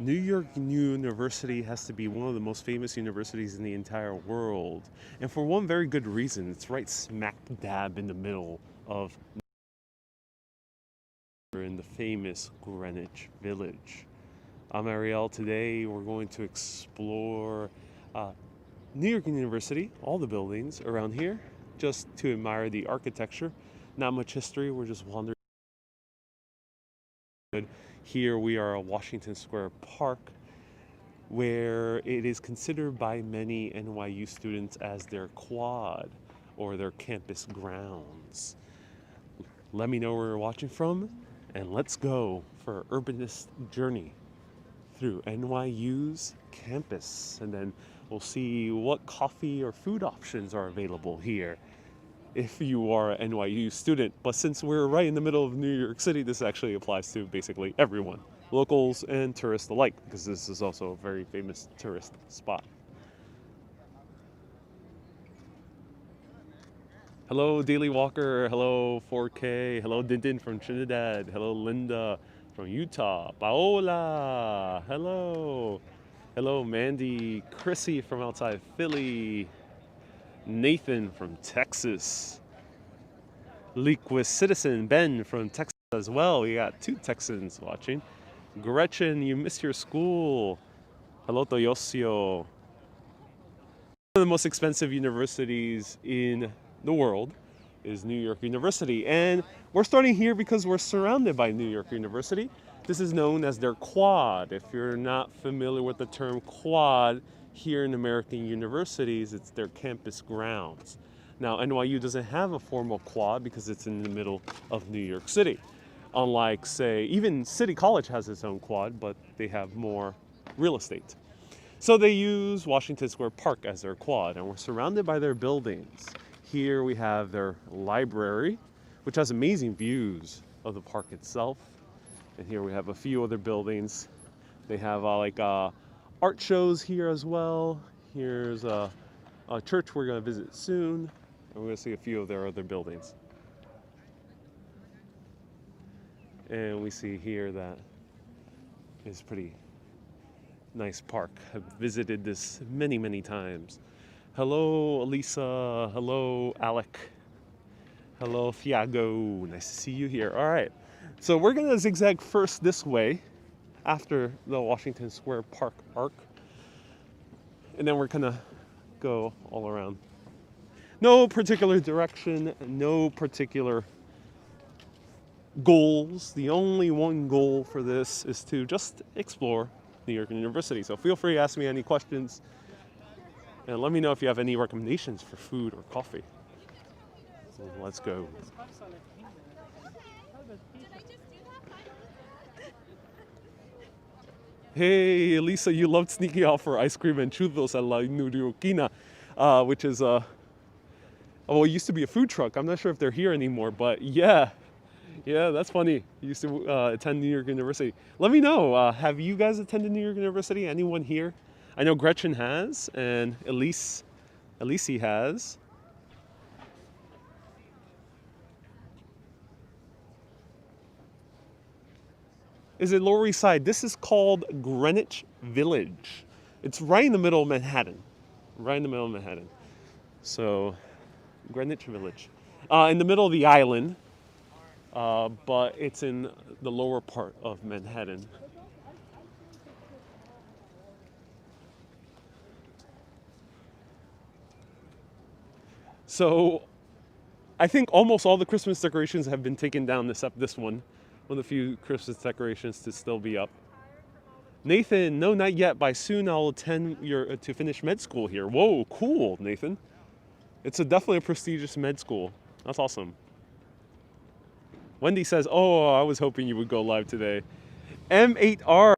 New York University has to be one of the most famous universities in the entire world. And for one very good reason. It's right smack dab in the middle of in the famous Greenwich Village. I'm Ariel. Today we're going to explore New York University, all the buildings around here, just to admire the architecture. Not much history, we're just wandering. Here we are at Washington Square Park, where it is considered by many NYU students as their quad or their campus grounds. Let me know where you're watching from, and let's go for an urbanist journey through NYU's campus, and then we'll see what coffee or food options are available here if you are an NYU student. But since we're right in the middle of New York City, this actually applies to basically everyone, locals and tourists alike, because this is also a very famous tourist spot. Hello, Daily Walker. Hello, 4K. Hello, Dintin from Trinidad. Hello, Linda from Utah. Paola. Hello. Hello, Mandy. Chrissy from outside Philly. Nathan from Texas. Liquid Citizen. Ben from Texas as well. We got 2 Texans watching. Gretchen, you missed your school. Hello, Toyosio. One of the most expensive universities in the world is New York University, and we're starting here because we're surrounded by New York University. This is known as their quad. If you're not familiar with the term quad, here in American universities, it's their campus grounds. Now, NYU doesn't have a formal quad because it's in the middle of New York City. Unlike, say, even City College has its own quad, but they have more real estate. So they use Washington Square Park as their quad, and we're surrounded by their buildings. Here we have their library, which has amazing views of the park itself. And here we have a few other buildings. They have art shows here as well. Here's a church we're going to visit soon, and we're going to see a few of their other buildings. And we see here that it's a pretty nice park. I've visited this many, many times. Hello, Elisa. Hello, Alec. Hello, Thiago. Nice to see you here. All right. So we're going to zigzag first this way after the Washington Square Park arc. And then we're going to go all around. No particular direction, no particular goals. The only one goal for this is to just explore New York University. So feel free to ask me any questions. And let me know if you have any recommendations for food or coffee. So let's go. Hey, Elisa, you loved sneaking out for ice cream and churros at La Nurioquina, which is, well, it used to be a food truck. I'm not sure if they're here anymore, but yeah, that's funny. You used to attend New York University. Let me know, have you guys attended New York University? Anyone here? I know Gretchen has, and Elise has. Is it Lower East Side? This is called Greenwich Village. It's right in the middle of Manhattan. Right in the middle of Manhattan. So, Greenwich Village. In the middle of the island, but it's in the lower part of Manhattan. So I think almost all the Christmas decorations have been taken down except this one. One of the few Christmas decorations to still be up. Nathan, no, not yet. By soon I'll attend to finish med school here. Whoa, cool, Nathan. It's definitely a prestigious med school. That's awesome. Wendy says, oh, I was hoping you would go live today. M8R.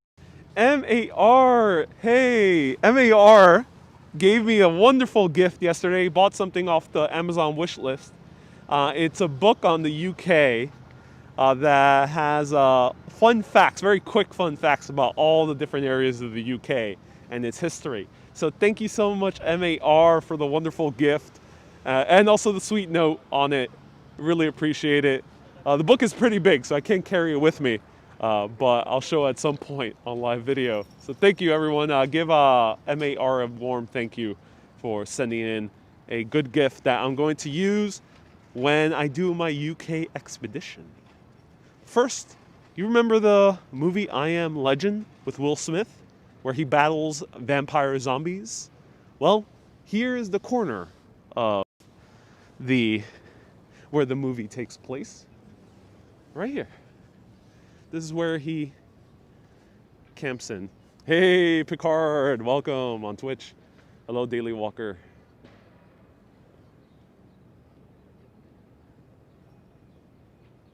M8R. Hey, M8R. Gave me a wonderful gift yesterday. Bought something off the Amazon wish list. It's a book on the UK that has fun facts, very quick fun facts about all the different areas of the UK and its history. So thank you so much, M8R, for the wonderful gift and also the sweet note on it. Really appreciate it. The book is pretty big, so I can't carry it with me. but I'll show at some point on live video. So thank you, everyone. Give MAR a warm thank you for sending in a good gift that I'm going to use when I do my UK expedition. First, you remember the movie I Am Legend with Will Smith, where he battles vampire zombies? Well, here is the corner of where the movie takes place. Right here. This is where he camps in. Hey, Picard, welcome on Twitch. Hello, Daily Walker.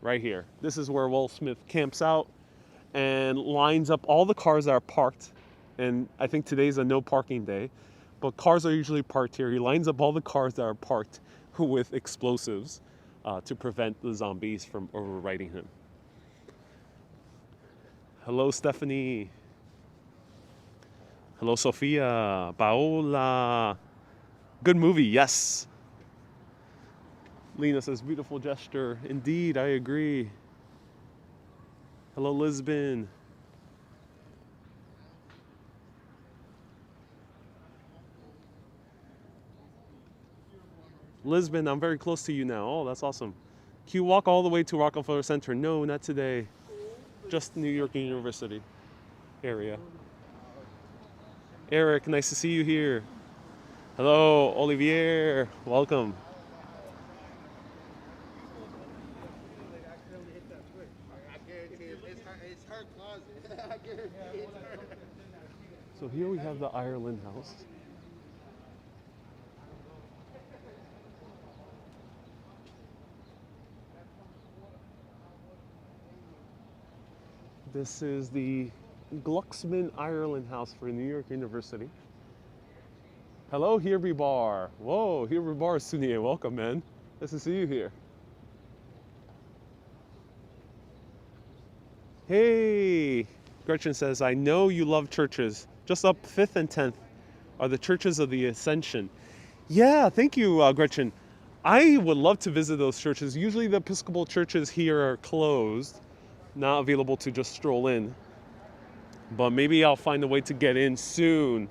Right here. This is where Will Smith camps out and lines up all the cars that are parked. And I think today's a no parking day, but cars are usually parked here. He lines up all the cars that are parked with explosives to prevent the zombies from overriding him. Hello, Stephanie. Hello, Sophia. Paola. Good movie, yes. Lena says, beautiful gesture. Indeed, I agree. Hello, Lisbon. Lisbon, I'm very close to you now. Oh, that's awesome. Can you walk all the way to Rockefeller Center? No, not today. Just New York University area. Eric, nice to see you here. Hello, Olivier. Welcome. So here we have the Ireland House. This is the Glucksman Ireland House for New York University. Hello, Herby Bar. Whoa, Herby Bar, Sunie. Welcome, man. Nice to see you here. Hey, Gretchen says, I know you love churches. Just up 5th and 10th are the churches of the Ascension. Yeah, thank you, Gretchen. I would love to visit those churches. Usually the Episcopal churches here are closed, not available to just stroll in. But maybe I'll find a way to get in soon.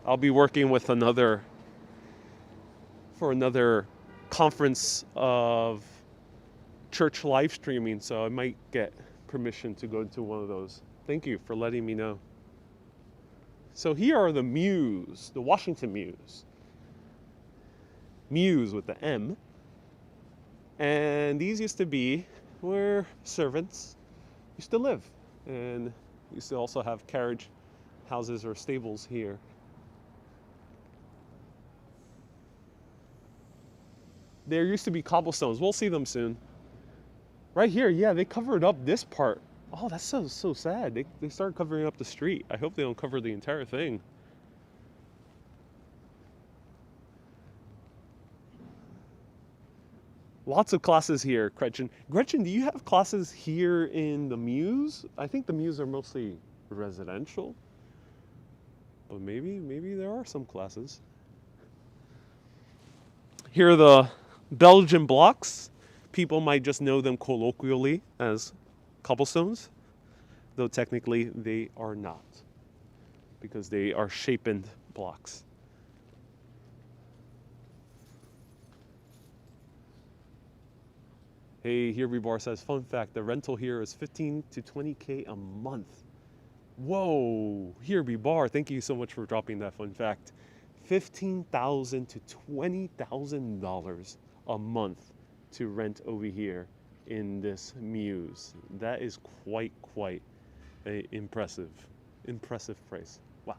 I'll be working with another conference of church live streaming, so I might get permission to go into one of those. Thank you for letting me know. So here are the Muse, the Washington Muse. Muse with the M. And these used to be where servants used to live. And used to also have carriage houses or stables here. There used to be cobblestones. We'll see them soon. Right here, yeah, they covered up this part. Oh, that's so sad. They started covering up the street. I hope they don't cover the entire thing. Lots of classes here, Gretchen. Gretchen, do you have classes here in the Muse? I think the Muse are mostly residential. But maybe there are some classes. Here are the Belgian blocks. People might just know them colloquially as cobblestones, though technically they are not, because they are shapened blocks. Hey, Herby Bar says, fun fact, the rental here is 15 to 20K a month. Whoa, Herby Bar, thank you so much for dropping that fun fact. $15,000 to $20,000 a month to rent over here in this Muse. That is quite a impressive price. Wow.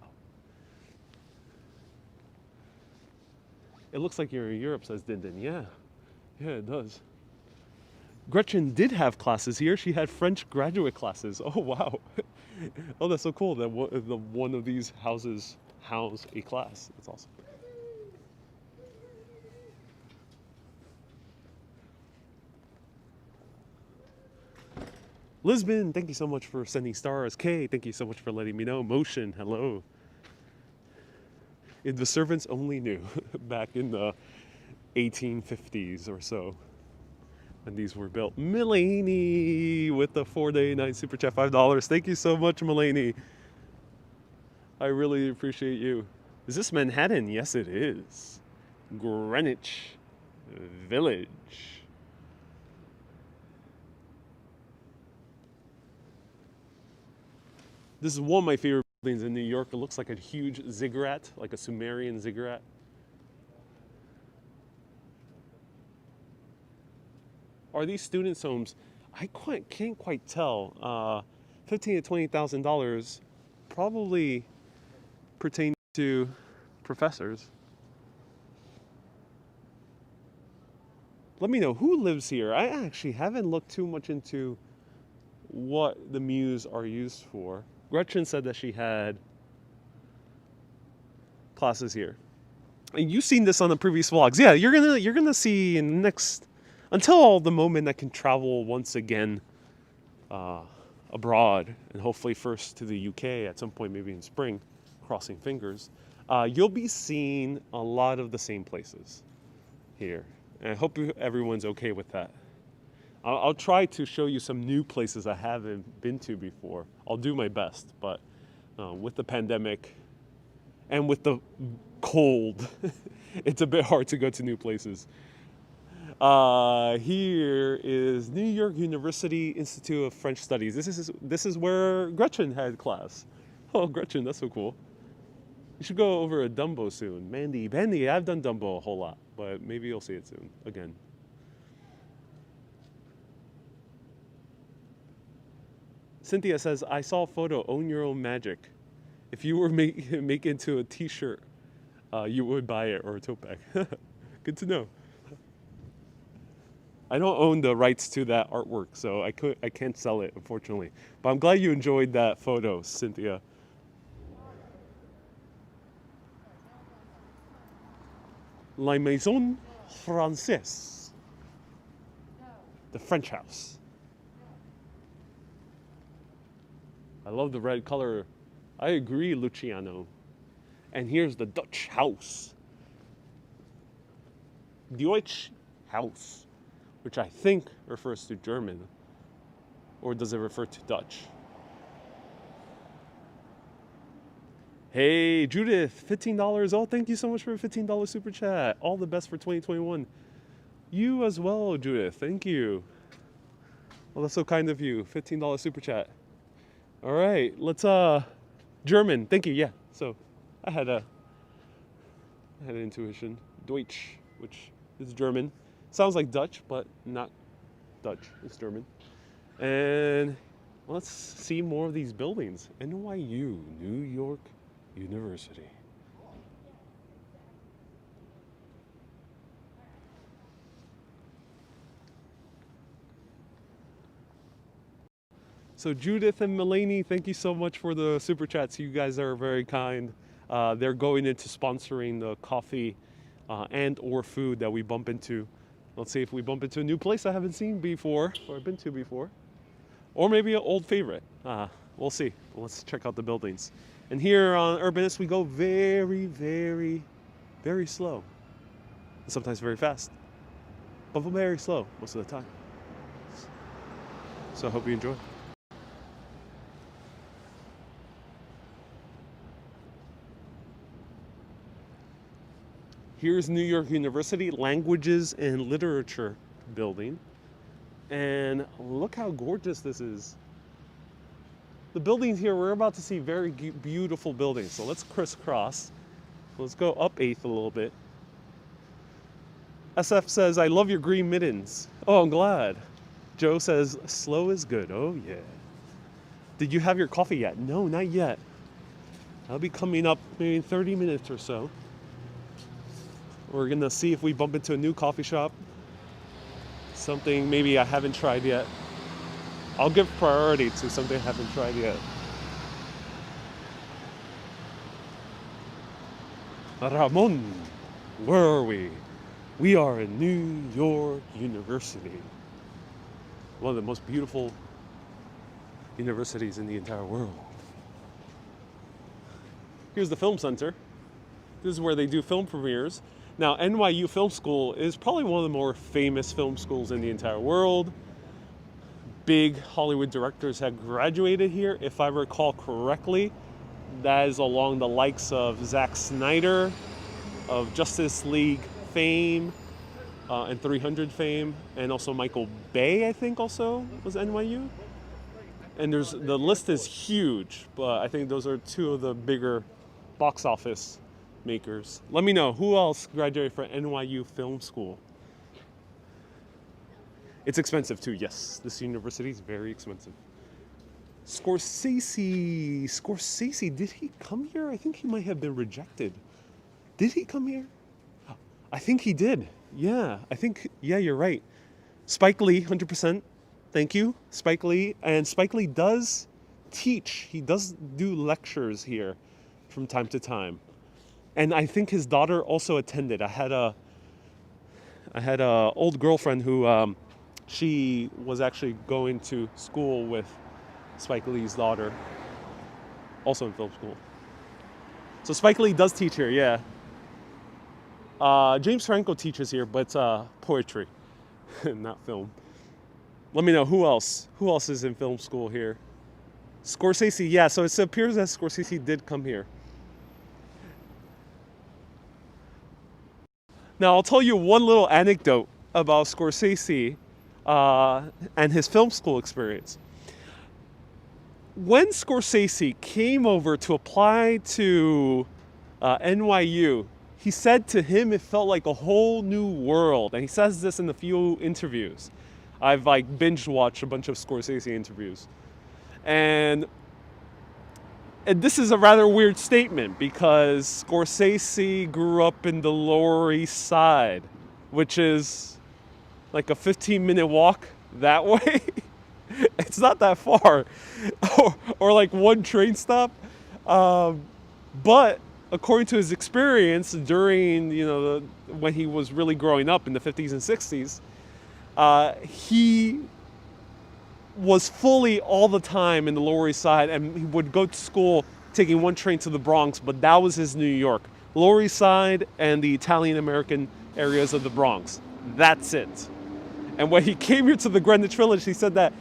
It looks like you're in Europe, says Dindin. Yeah, it does. Gretchen did have classes here. She had French graduate classes. Oh, wow. Oh, that's so cool that one of these houses house a class. That's awesome. Lisbon, thank you so much for sending stars. Kay, thank you so much for letting me know. Motion, hello. The servants only knew back in the 1850s or so. when these were built. Mulaney with the 4-day night super chat, $5. Thank you so much, Mulaney. I really appreciate you. Is this Manhattan? Yes, it is. Greenwich Village. This is one of my favorite buildings in New York. It looks like a huge ziggurat, like a Sumerian ziggurat. Are these students' homes? I can't quite tell. $15,000 to $20,000 probably pertain to professors. Let me know who lives here. I actually haven't looked too much into what the Muse are used for. Gretchen said that she had classes here. And you've seen this on the previous vlogs. Yeah, you're gonna see in the next, until the moment I can travel once again abroad, and hopefully first to the UK at some point, maybe in spring, crossing fingers. You'll be seeing a lot of the same places here. And I hope everyone's okay with that. I'll try to show you some new places I haven't been to before. I'll do my best, but with the pandemic and with the cold, it's a bit hard to go to new places. Here is New York University Institute of French Studies. This is where Gretchen had class. Oh, Gretchen, that's so cool. You should go over a Dumbo soon. Mandy, I've done Dumbo a whole lot, but maybe you'll see it soon again. Cynthia says, I saw a photo, own your own magic. If you were make into a t-shirt, you would buy it, or a tote bag. Good to know. I don't own the rights to that artwork, so I can't sell it, unfortunately. But I'm glad you enjoyed that photo, Cynthia. La Maison Française. The French house. I love the red color. I agree, Luciano. And here's the Dutch house. Deutsch House, which I think refers to German. Or does it refer to Dutch? Hey, Judith, $15. Oh, thank you so much for a $15 super chat. All the best for 2021. You as well, Judith. Thank you. Well, that's so kind of you. $15 super chat. All right, let's German. Thank you. Yeah. So, I had an intuition. Deutsch, which is German. Sounds like Dutch, but not Dutch. It's German. And let's see more of these buildings. NYU, New York University. So Judith and Mulaney, thank you so much for the super chats. You guys are very kind. They're going into sponsoring the coffee and or food that we bump into. Let's see if we bump into a new place I haven't seen before, or been to before. Or maybe an old favorite. We'll see. Let's check out the buildings. And here on Urbanist, we go very, very, very slow. And sometimes very fast. But very slow most of the time. So I hope you enjoy. Here's New York University Languages and Literature building. And look how gorgeous this is. The buildings here, we're about to see very beautiful buildings. So let's crisscross. Let's go up 8th a little bit. SF says, I love your green mittens. Oh, I'm glad. Joe says, slow is good. Oh, yeah. Did you have your coffee yet? No, not yet. I'll be coming up maybe in 30 minutes or so. We're gonna see if we bump into a new coffee shop. Something maybe I haven't tried yet. I'll give priority to something I haven't tried yet. Ramon, where are we? We are in New York University. One of the most beautiful universities in the entire world. Here's the film center. This is where they do film premieres. Now, NYU Film School is probably one of the more famous film schools in the entire world. Big Hollywood directors have graduated here. If I recall correctly, that is along the likes of Zack Snyder, of Justice League fame, and 300 fame, and also Michael Bay, I think, also was NYU. And the list is huge, but I think those are two of the bigger box office makers. Let me know who else graduated from NYU Film School. It's expensive too, yes. This university is very expensive. Scorsese, did he come here? I think he might have been rejected. Did he come here? I think he did. Yeah, you're right. Spike Lee, 100%. Thank you, Spike Lee. And Spike Lee does teach. He does do lectures here from time to time. And I think his daughter also attended. I had a old girlfriend who she was actually going to school with Spike Lee's daughter, also in film school. So Spike Lee does teach here, yeah. James Franco teaches here, but poetry, not film. Let me know who else is in film school here. Scorsese, yeah, so it appears that Scorsese did come here. Now I'll tell you one little anecdote about Scorsese and his film school experience. When Scorsese came over to apply to NYU, he said to him it felt like a whole new world. And he says this in a few interviews. I've binge watched a bunch of Scorsese interviews. And this is a rather weird statement because Scorsese grew up in the Lower East Side, which is like a 15-minute walk that way. It's not that far, or like one train stop. But according to his experience during, when he was really growing up in the 50s and 60s, he was fully all the time in the Lower East Side, and he would go to school taking one train to the Bronx, but that was his New York. Lower East Side and the Italian-American areas of the Bronx. That's it. And when he came here to the Greenwich Village, he said that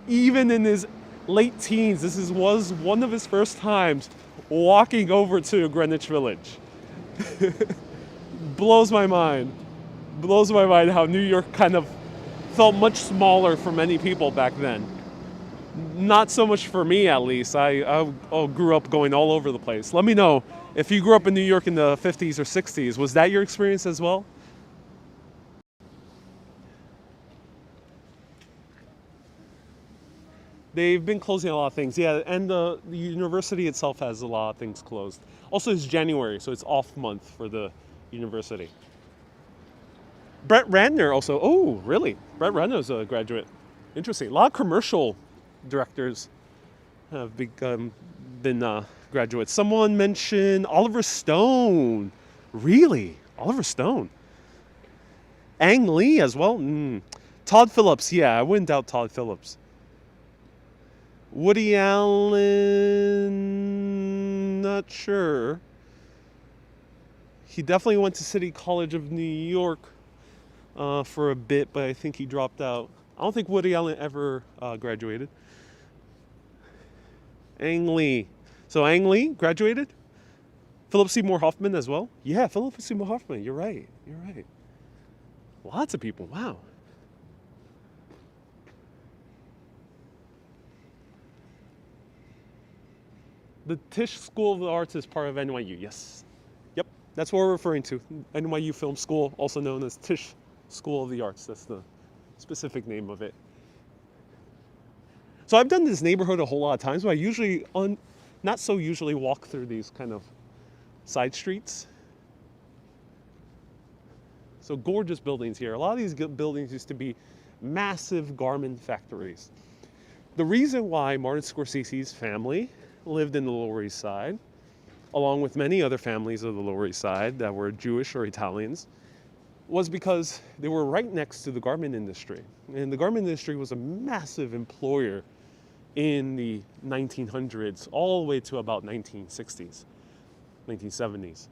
even in his late teens, was one of his first times walking over to Greenwich Village. Blows my mind how New York kind of felt much smaller for many people back then. Not so much for me, at least. I grew up going all over the place. Let me know if you grew up in New York in the 50s or 60s. Was that your experience as well? They've been closing a lot of things, yeah, and the university itself has a lot of things closed. Also, it's January, so it's off month for the university. Brett Ratner also, oh, really? Brett Ratner's a graduate. Interesting. A lot of commercial directors have been graduates. Someone mentioned Oliver Stone. Really? Oliver Stone? Ang Lee as well? Todd Phillips, yeah, I wouldn't doubt Todd Phillips. Woody Allen, not sure. He definitely went to City College of New York for a bit, but I think he dropped out. I don't think Woody Allen ever graduated. Ang Lee. So Ang Lee graduated? Philip Seymour Hoffman as well? Yeah, Philip Seymour Hoffman. You're right. Lots of people. Wow. The Tisch School of the Arts is part of NYU, yes. Yep, that's what we're referring to. NYU Film School, also known as Tisch School of the Arts. That's the specific name of it. So I've done this neighborhood a whole lot of times, but I usually, not so usually walk through these kind of side streets. So gorgeous buildings here. A lot of these buildings used to be massive garment factories. The reason why Martin Scorsese's family lived in the Lower East Side, along with many other families of the Lower East Side that were Jewish or Italians, was because they were right next to the garment industry. And the garment industry was a massive employer in the 1900s, all the way to about 1960s, 1970s.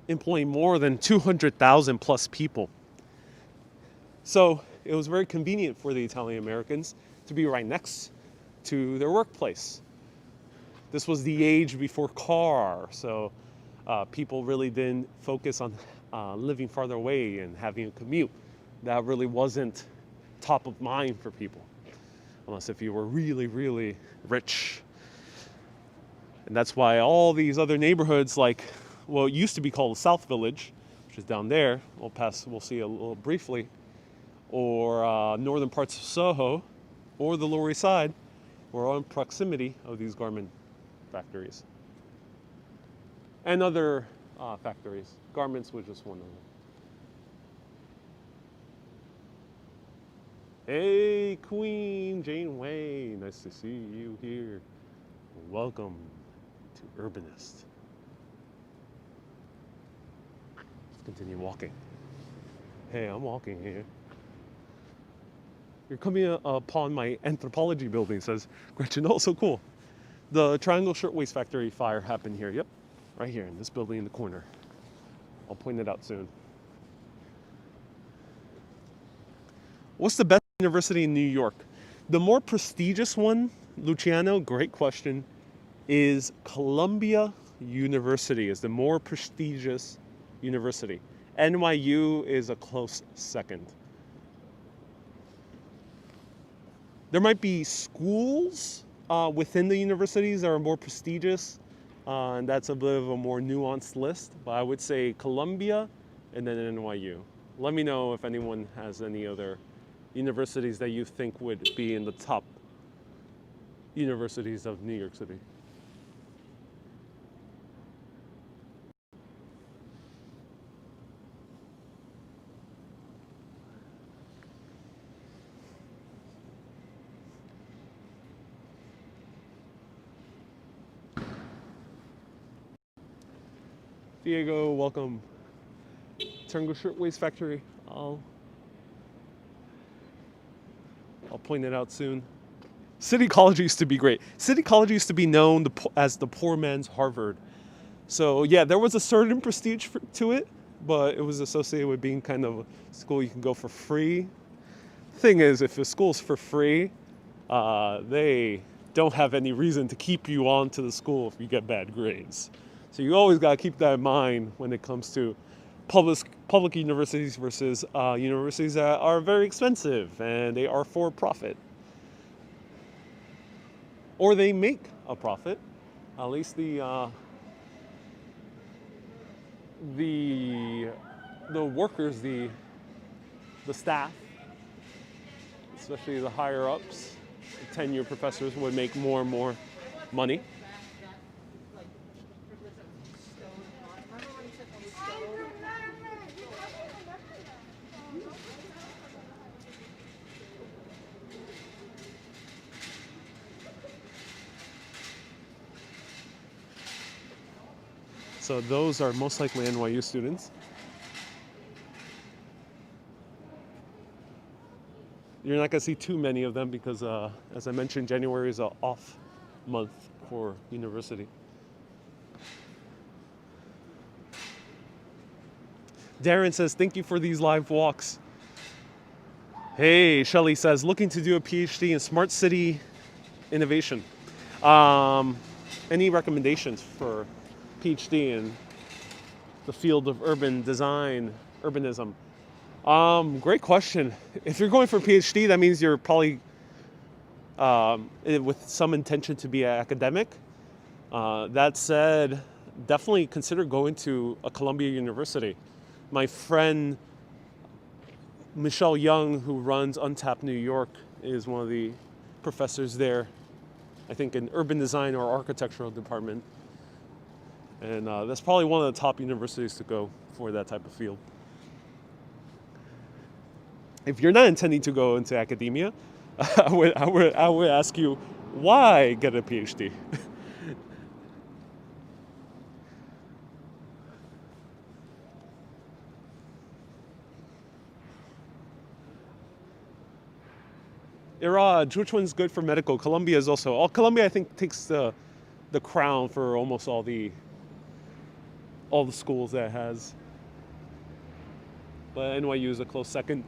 employing more than 200,000 plus people. So it was very convenient for the Italian Americans to be right next to their workplace. This was the age before car, so people really didn't focus on living farther away and having a commute. That really wasn't top of mind for people, unless if you were really, really rich. And that's why all these other neighborhoods, like, well, it used to be called the South Village, which is down there. We'll see a little briefly, or northern parts of Soho, or the Lower East Side, were all in proximity of these garment factories and other factories. Garments was just one of them. Hey, Queen Janeway, nice to see you here. Welcome to Urbanist. Let's continue walking. Hey, I'm walking here. You're coming upon my anthropology building, says Gretchen. Oh, so cool. The Triangle Shirtwaist Factory fire happened here. Yep, right here in this building in the corner. I'll point it out soon. What's the best university in New York? The more prestigious one, Luciano, great question, is Columbia University is the more prestigious university. NYU is a close second. There might be schools within the universities that are more prestigious, and that's a bit of a more nuanced list, but I would say Columbia and then NYU. Let me know if anyone has any other universities that you think would be in the top universities of New York City. Diego, welcome. Triangle Shirtwaist Factory. I'll point it out soon. City College used to be great. City College used to be known as the poor man's Harvard. So yeah, there was a certain prestige to it, but it was associated with being kind of a school you can go for free. Thing is, if a school's for free, they don't have any reason to keep you on to the school if you get bad grades. So you always got to keep that in mind when it comes to public universities versus universities that are very expensive and they are for profit. Or they make a profit. At least the workers, the staff, especially the higher ups, the tenure professors would make more and more money. So those are most likely NYU students. You're not going to see too many of them because, as I mentioned, January is an off month for university. Darren says, thank you for these live walks. Hey, Shelly says, looking to do a PhD in smart city innovation. Any recommendations for PhD in the field of urban design, urbanism? Great question. If you're going for a PhD, that means you're probably with some intention to be an academic. That said, definitely consider going to a Columbia University. My friend Michelle Young, who runs Untapped New York, is one of the professors there, I think in urban design or architectural department. And that's probably one of the top universities to go for that type of field. If you're not intending to go into academia, I would ask you, why get a PhD? Iraj, which one's good for medical? Columbia is also. Columbia, I think, takes the crown for almost all all the schools that it has. But NYU is a close second.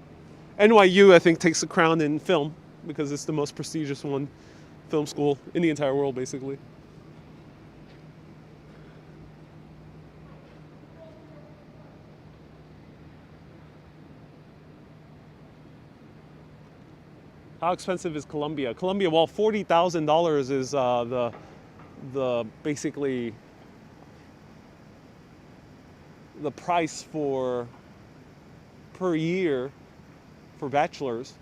NYU, I think, takes the crown in film because it's the most prestigious one, film school in the entire world, basically. How expensive is Columbia? Columbia, well, $40,000 is the basically the price for per year for bachelors,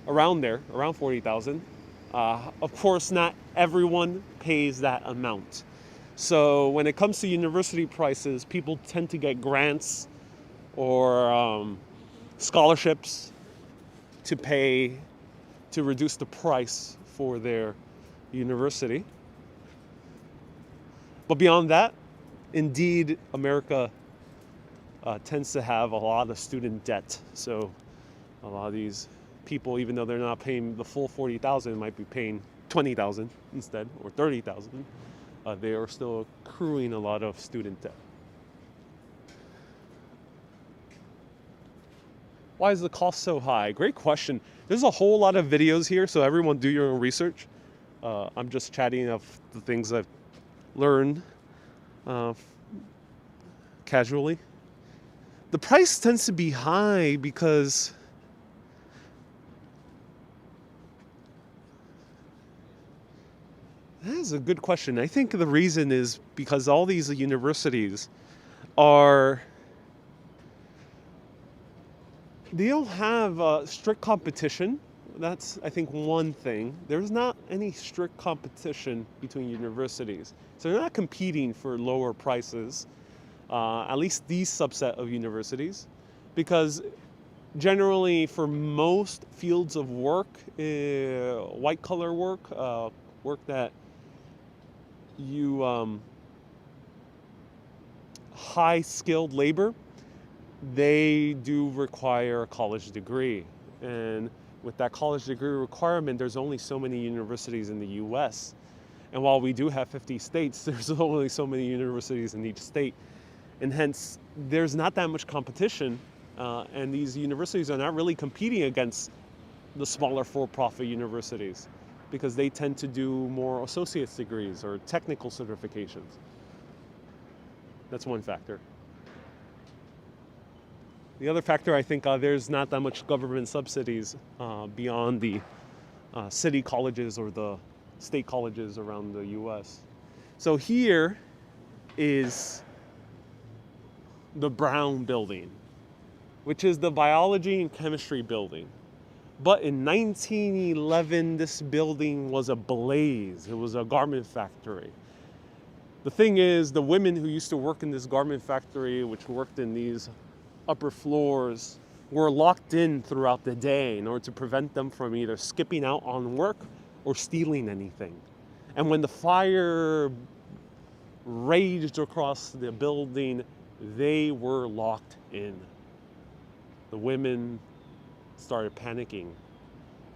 around there, around 40,000. Of course, not everyone pays that amount. So when it comes to university prices, people tend to get grants or scholarships to pay to reduce the price for their university. But beyond that, indeed, America tends to have a lot of student debt. So a lot of these people, even though they're not paying the full 40,000, might be paying 20,000 instead, or 30,000. They are still accruing a lot of student debt. Why is the cost so high? Great question. There's a whole lot of videos here, so everyone do your own research. I'm just chatting of the things I've learned casually. The price tends to be high because that is a good question. I think the reason is because all these universities they don't have strict competition. That's, I think, one thing. There's not any strict competition between universities. So they're not competing for lower prices, at least these subset of universities, because generally for most fields of work, white collar work, work that you, high skilled labor, they do require a college degree. And with that college degree requirement, there's only so many universities in the US. And while we do have 50 states, there's only so many universities in each state. And hence, there's not that much competition. And these universities are not really competing against the smaller for-profit universities because they tend to do more associate's degrees or technical certifications. That's one factor. The other factor, I think, there's not that much government subsidies beyond the city colleges or the state colleges around the US. So here is the Brown building, which is the biology and chemistry building. But in 1911, this building was ablaze. It was a garment factory. The thing is, the women who used to work in this garment factory, which worked in these upper floors, were locked in throughout the day in order to prevent them from either skipping out on work or stealing anything. And when the fire raged across the building, they were locked in. The women started panicking.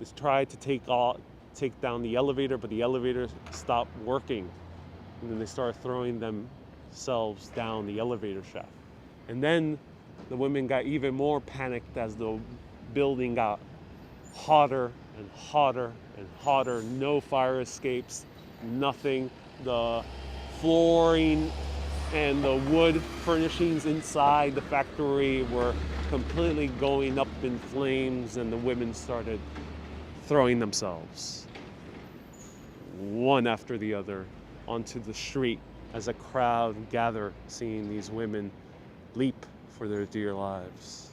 They tried to take down the elevator, but the elevator stopped working. And then they started throwing themselves down the elevator shaft. And then the women got even more panicked as the building got hotter and hotter and hotter. No fire escapes, nothing. The flooring and the wood furnishings inside the factory were completely going up in flames, and the women started throwing themselves, one after the other, onto the street as a crowd gathered, seeing these women leap for their dear lives.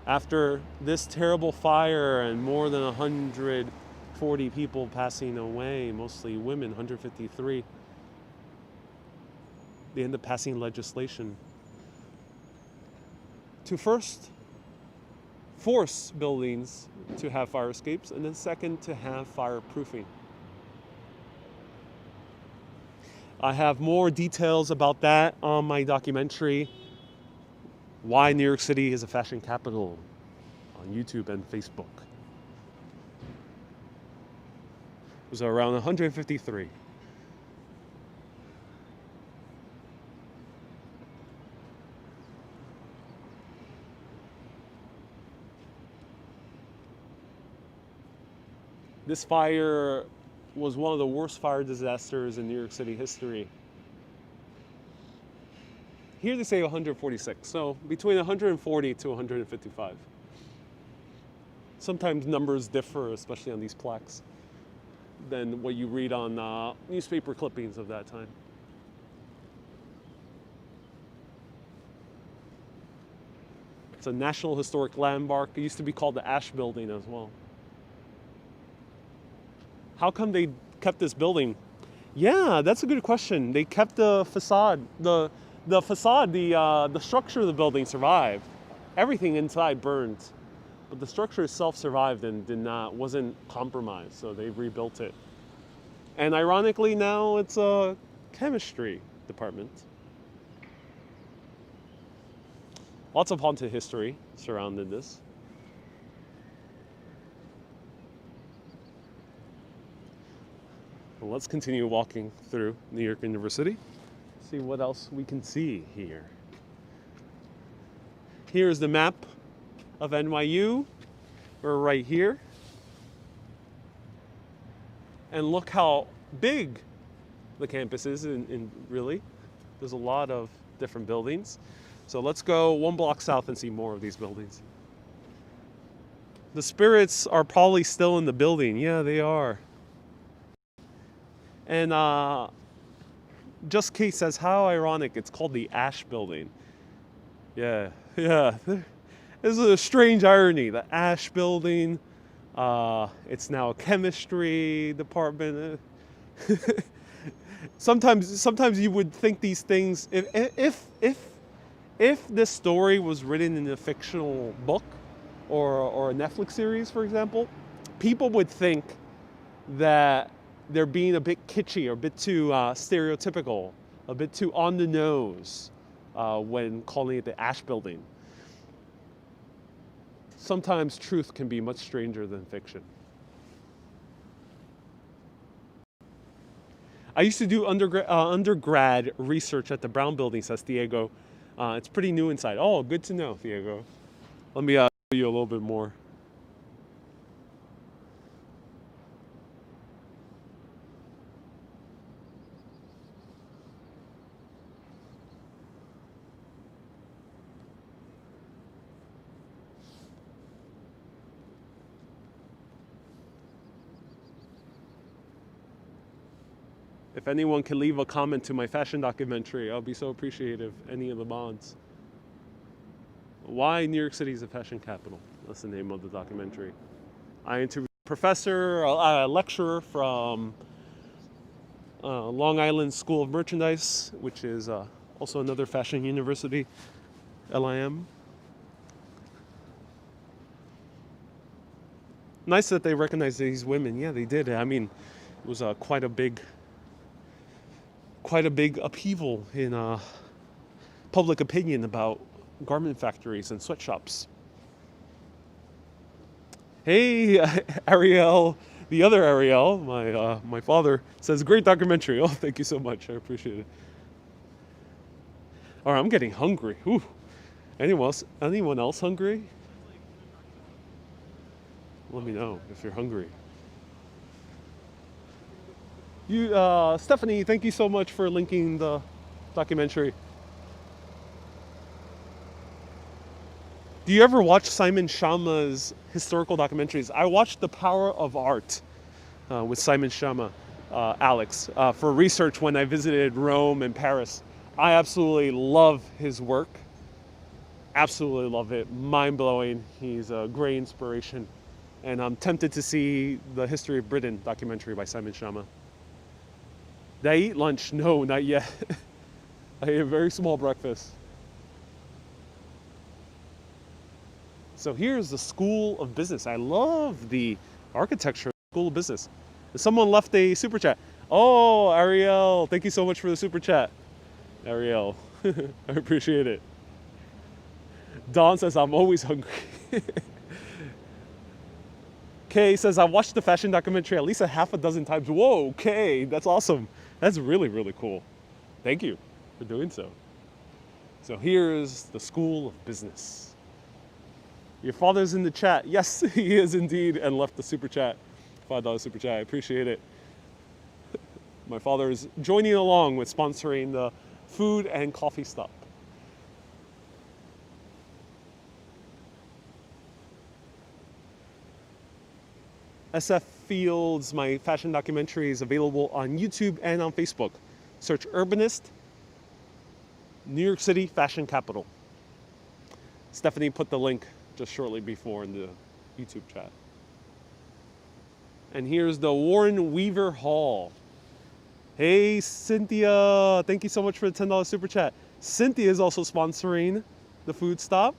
After this terrible fire and more than 140 people passing away, mostly women, 153, they end up passing legislation to first force buildings to have fire escapes, and then second, to have fireproofing. I have more details about that on my documentary, Why New York City is a Fashion Capital, on YouTube and Facebook. It was around 153. This fire was one of the worst fire disasters in New York City history. Here they say 146, so between 140 to 155. Sometimes numbers differ, especially on these plaques, than what you read on newspaper clippings of that time. It's a National Historic Landmark. It used to be called the Ash Building as well. How come they kept this building? Yeah, that's a good question. They kept the facade. The facade, the structure of the building survived. Everything inside burned, but the structure itself survived and wasn't compromised. So they rebuilt it. And ironically, now it's a chemistry department. Lots of haunted history surrounding this. Well, let's continue walking through New York University. See what else we can see here. Here's the map of NYU. We're right here. And look how big the campus is in really. There's a lot of different buildings. So let's go one block south and see more of these buildings. The spirits are probably still in the building. Yeah, they are. And Just Kate says, how ironic, it's called the Ash Building. Yeah. There's a strange irony. The Ash Building, it's now a chemistry department. Sometimes you would think these things, if this story was written in a fictional book or a Netflix series, for example, people would think that they're being a bit kitschy or a bit too stereotypical, a bit too on the nose when calling it the Ash Building. Sometimes truth can be much stranger than fiction. I used to do undergrad research at the Brown Building, says Diego. It's pretty new inside. Oh, good to know, Diego. Let me show you a little bit more. If anyone can leave a comment to my fashion documentary, I'll be so appreciative. Any of the mods. Why New York City is a fashion capital? That's the name of the documentary. I interviewed a professor, a lecturer from Long Island School of Merchandise, which is also another fashion university, LIM. Nice that they recognized these women. Yeah, they did. I mean, it was quite a big upheaval in public opinion about garment factories and sweatshops. Hey, Ariel, the other Ariel, my father, says, great documentary. Oh, thank you so much. I appreciate it. All right, I'm getting hungry. Ooh. Anyone else hungry? Let me know if you're hungry. Stephanie, thank you so much for linking the documentary. Do you ever watch Simon Schama's historical documentaries? I watched The Power of Art with Simon Schama, Alex, for research when I visited Rome and Paris. I absolutely love his work. Absolutely love it. Mind-blowing. He's a great inspiration. And I'm tempted to see the History of Britain documentary by Simon Schama. Did I eat lunch? No, not yet. I ate a very small breakfast. So here's the School of Business. I love the architecture of the School of Business. Someone left a super chat. Oh, Ariel, thank you so much for the super chat. Ariel, I appreciate it. Dawn says, I'm always hungry. Kay says, I watched the fashion documentary at least a half a dozen times. Whoa, Kay, that's awesome. That's really, really cool. Thank you for doing so. So here's the School of Business. Your father's in the chat. Yes, he is indeed, and left the super chat. $5 super chat. I appreciate it. My father is joining along with sponsoring the food and coffee stop. SF Fields, my fashion documentary, is available on YouTube and on Facebook. Search Urbanist, New York City Fashion Capital. Stephanie put the link just shortly before in the YouTube chat. And here's the Warren Weaver Hall. Hey, Cynthia. Thank you so much for the $10 super chat. Cynthia is also sponsoring the food stop.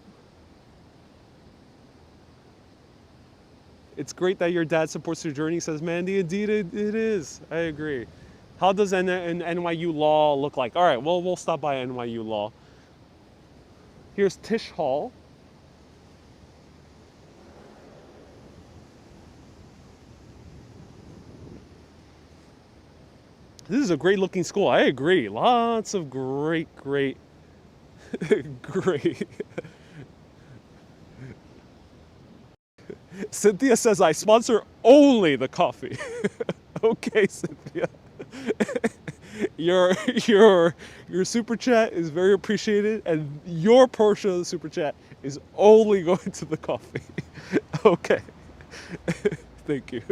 It's great that your dad supports your journey, says Mandy. Indeed, it is. I agree. How does an NYU Law look like? All right, well, we'll stop by NYU Law. Here's Tisch Hall. This is a great looking school. I agree. Lots of great. Great. Cynthia says I sponsor only the coffee. Okay, Cynthia. Your super chat is very appreciated, and your portion of the super chat is only going to the coffee. Okay. Thank you.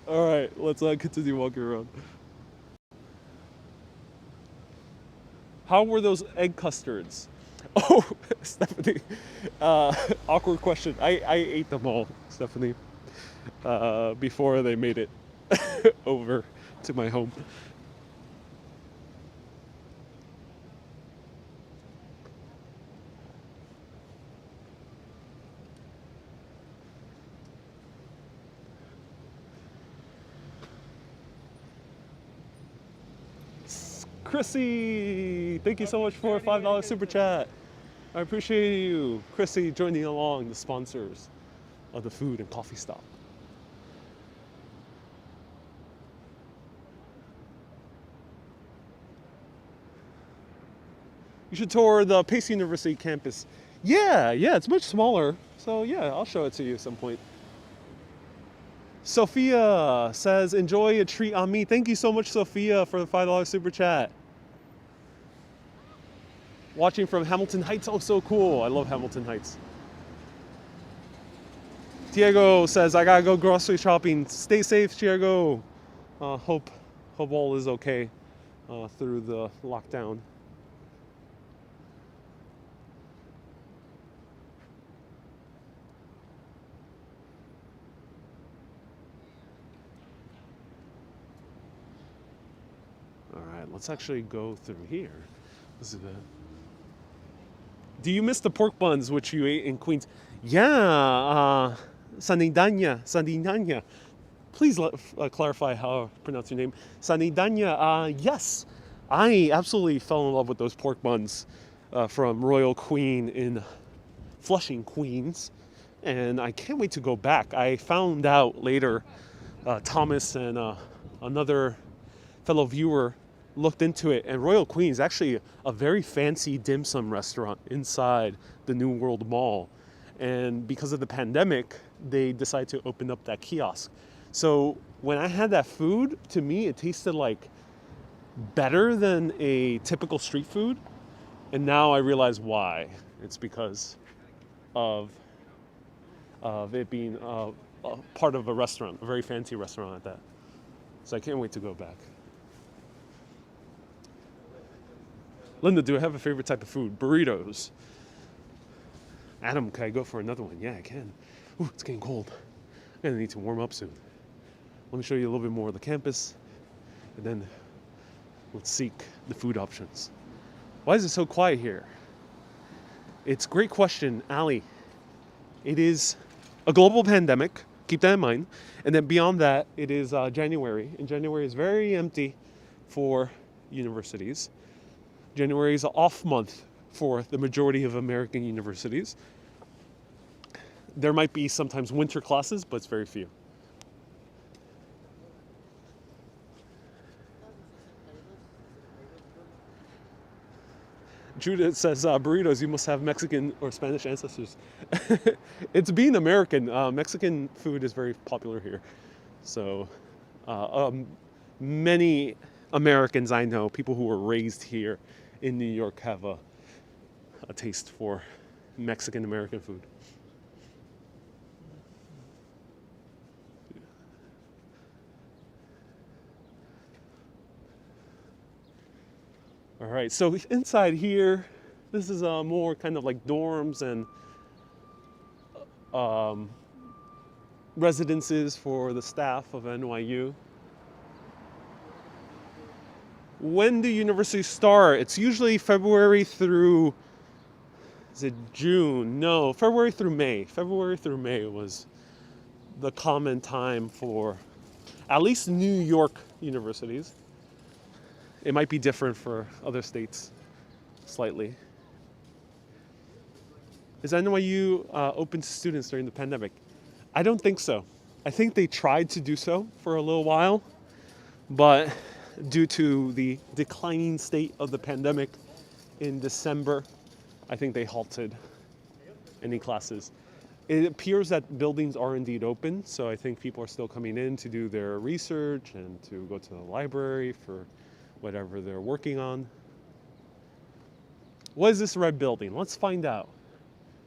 All right, let's continue walking around. How were those egg custards? Oh, Stephanie, awkward question. I ate them all, Stephanie, before they made it over to my home. Chrissy, thank you so much for a $5 super chat. I appreciate you. Chrissy joining along, the sponsors of the food and coffee stop. You should tour the Pace University campus. Yeah, it's much smaller. So yeah, I'll show it to you at some point. Sophia says, enjoy a treat on me. Thank you so much, Sophia, for the $5 super chat. Watching from Hamilton Heights. Oh, so cool. I love Hamilton Heights. Diego says, I gotta go grocery shopping. Stay safe, Diego. Hope all is okay through the lockdown. All right, let's actually go through here. This is Do you miss the pork buns which you ate in Queens? Yeah, Sanidanya. Please clarify how I pronounce your name. Sanidanya, yes. I absolutely fell in love with those pork buns from Royal Queen in Flushing, Queens. And I can't wait to go back. I found out later, Thomas and another fellow viewer looked into it, and Royal Queen is actually a very fancy dim sum restaurant inside the New World Mall. And because of the pandemic, they decided to open up that kiosk. So when I had that food, to me, it tasted like better than a typical street food. And now I realize why. It's because of it being a part of a restaurant, a very fancy restaurant at that. So I can't wait to go back. Linda, do I have a favorite type of food? Burritos. Adam, can I go for another one? Yeah, I can. Ooh, it's getting cold. I'm gonna need to warm up soon. Let me show you a little bit more of the campus, and then let's seek the food options. Why is it so quiet here? It's a great question, Ali. It is a global pandemic. Keep that in mind. And then beyond that, it is January. And January is very empty for universities. January is an off month for the majority of American universities. There might be sometimes winter classes, but it's very few. Judith says, burritos, you must have Mexican or Spanish ancestors. It's being American. Mexican food is very popular here. So many Americans I know, people who were raised here in New York, have a taste for Mexican American food. All right, so inside here, this is more kind of like dorms and um, residences for the staff of NYU. When do universities start? It's usually February through, is it June? No, February through May. February through May was the common time for at least New York universities. It might be different for other states slightly. Is NYU open to students during the pandemic? I don't think so. I think they tried to do so for a little while, but due to the declining state of the pandemic in December, I think they halted any classes. It appears that buildings are indeed open, so I think people are still coming in to do their research and to go to the library for whatever they're working on. What is this red building? Let's find out.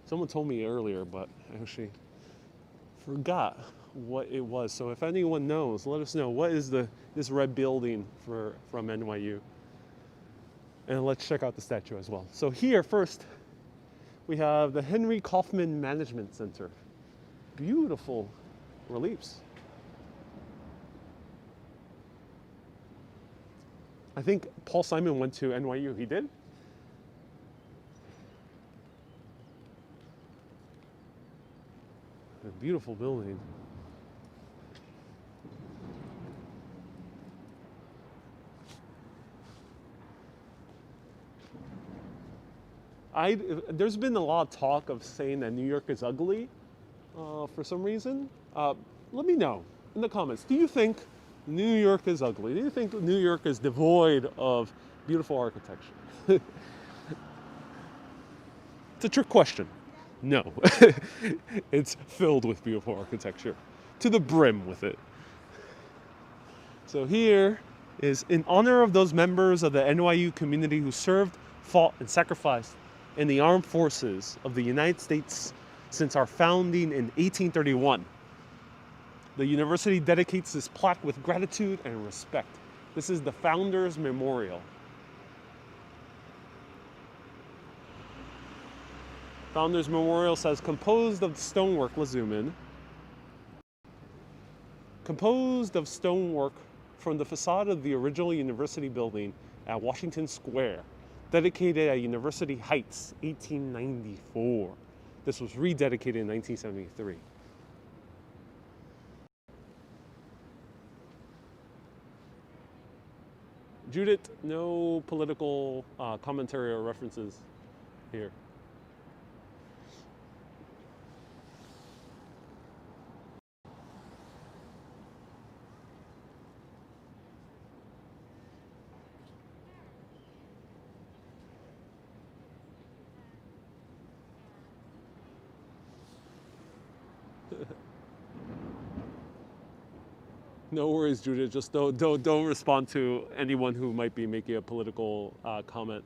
Someone told me earlier, but I actually forgot what it was. So if anyone knows, let us know. What is this red building from NYU? And let's check out the statue as well. So here first, we have the Henry Kaufman Management Center. Beautiful reliefs. I think Paul Simon went to NYU. He did? A beautiful building. There's been a lot of talk of saying that New York is ugly for some reason. Let me know in the comments. Do you think New York is ugly? Do you think New York is devoid of beautiful architecture? It's a trick question. No. It's filled with beautiful architecture. To the brim with it. So here is in honor of those members of the NYU community who served, fought, and sacrificed in the armed forces of the United States since our founding in 1831. The university dedicates this plaque with gratitude and respect. This is the Founders Memorial. Founders Memorial says, composed of stonework, let's zoom in. Composed of stonework from the facade of the original university building at Washington Square, dedicated at University Heights, 1894. This was rededicated in 1973. Judith, no political commentary or references here. No worries, Judith. Just don't respond to anyone who might be making a political comment.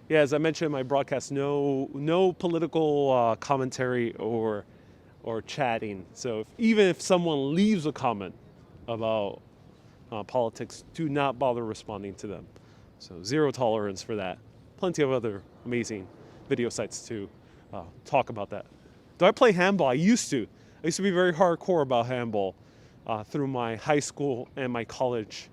Yeah, as I mentioned in my broadcast, no political commentary or chatting. So even if someone leaves a comment about politics, do not bother responding to them. So zero tolerance for that. Plenty of other amazing video sites to talk about that. Do I play handball? I used to. I used to be very hardcore about handball through my high school and my college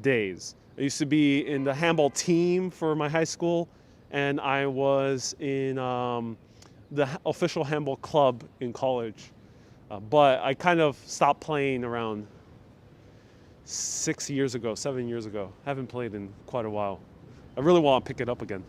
days. I used to be in the handball team for my high school, and I was in the official handball club in college. But I kind of stopped playing around 7 years ago. Haven't played in quite a while. I really want to pick it up again.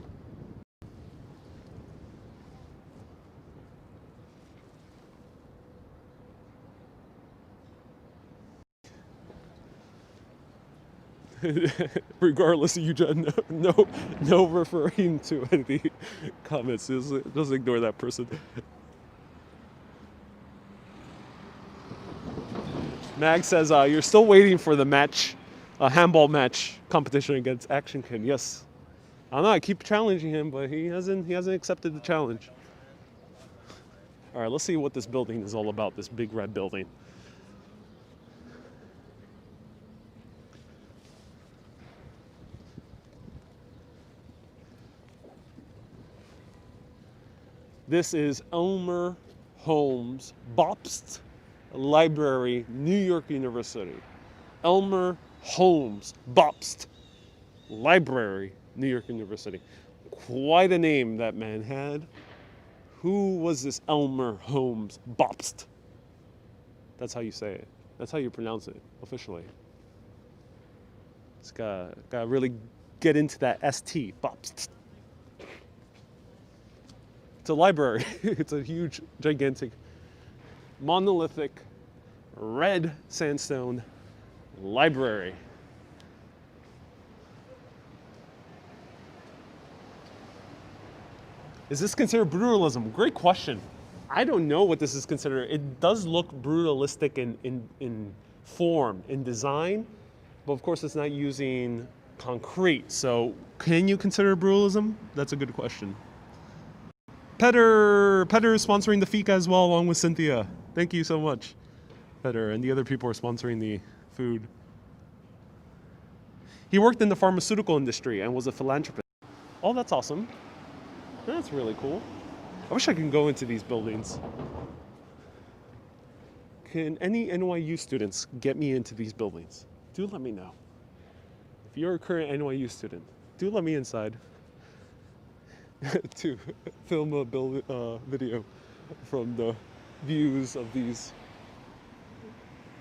Regardless, you just no referring to any comments. Just ignore that person. Mag says you're still waiting for the match, handball match competition against Action Kid. Yes, I don't know. I keep challenging him, but he hasn't accepted the challenge. All right, let's see what this building is all about. This big red building. This is Elmer Holmes Bobst Library, New York University. Elmer Holmes Bobst Library, New York University. Quite a name that man had. Who was this Elmer Holmes Bobst? That's how you say it. That's how you pronounce it officially. It's got to really get into that ST, Bobst. It's a library. It's a huge, gigantic, monolithic, red sandstone library. Is this considered brutalism? Great question. I don't know what this is considered. It does look brutalistic in form, in design, but of course it's not using concrete. So can you consider it brutalism? That's a good question. Petter is sponsoring the fika as well, along with Cynthia. Thank you so much, Petter, and the other people are sponsoring the food. He worked in the pharmaceutical industry and was a philanthropist. Oh, that's awesome. That's really cool. I wish I could go into these buildings. Can any NYU students get me into these buildings? Do let me know. If you're a current NYU student, do let me inside. To film a video from the views of these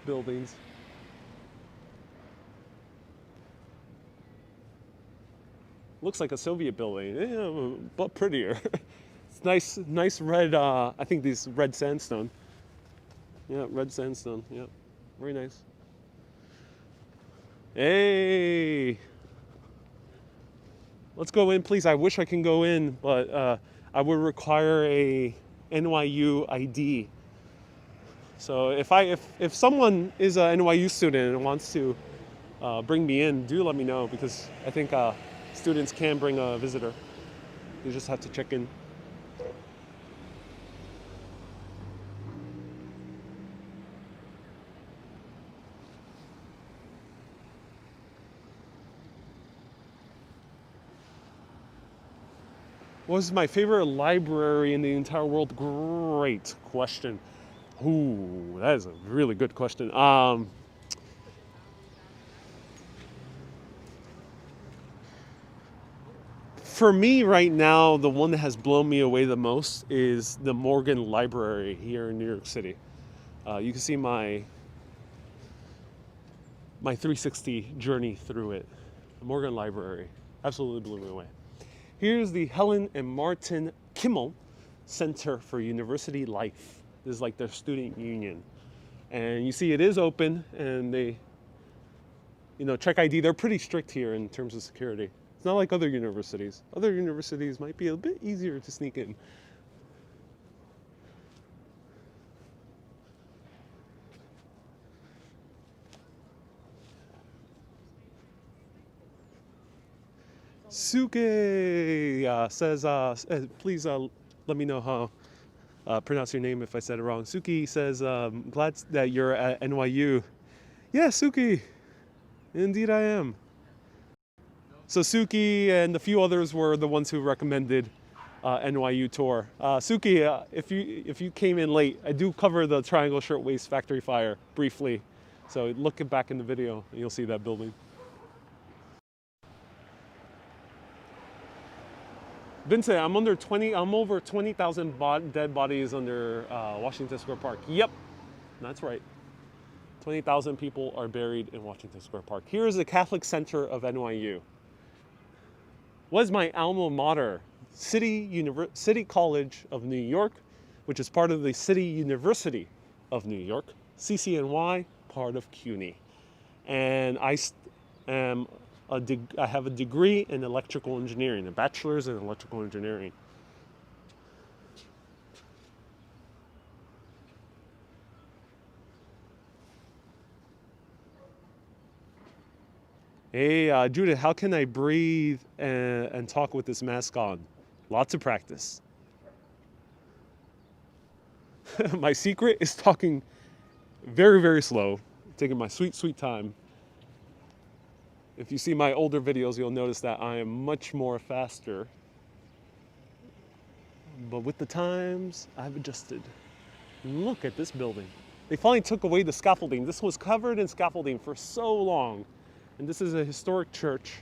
buildings. Looks like a Soviet building, yeah, but prettier. It's nice red, I think these red sandstone. Yeah, red sandstone, yeah, very nice. Hey! Let's go in, please. I wish I can go in, but I would require a NYU ID. So if someone is an NYU student and wants to bring me in, do let me know, because I think students can bring a visitor. You just have to check in. What was my favorite library in the entire world? Great question. Ooh, that is a really good question. For me right now, the one that has blown me away the most is the Morgan Library here in New York City. You can see my 360 journey through it. The Morgan Library absolutely blew me away. Here's the Helen and Martin Kimmel Center for University Life. This is like their student union. And you see it is open, and they, check ID. They're pretty strict here in terms of security. It's not like other universities. Other universities might be a bit easier to sneak in. Suke says, please let me know how pronounce your name if I said it wrong. Suki says, glad that you're at NYU. Yeah, Suki, indeed I am. So Suki and a few others were the ones who recommended NYU tour. Suki, if you came in late, I do cover the Triangle Shirtwaist Factory Fire briefly. So look back in the video and you'll see that building. Vincent, I'm over 20,000 dead bodies under Washington Square Park. Yep, that's right. 20,000 people are buried in Washington Square Park. Here is the Catholic Center of NYU. What is my alma mater? City College of New York, which is part of the City University of New York. CCNY, part of CUNY. And am I have a degree in electrical engineering, a bachelor's in electrical engineering. Hey, Judith, how can I breathe and talk with this mask on? Lots of practice. My secret is talking very, very slow, taking my sweet, sweet time. If you see my older videos, you'll notice that I am much more faster. But with the times, I've adjusted. Look at this building. They finally took away the scaffolding. This was covered in scaffolding for so long. And this is a historic church.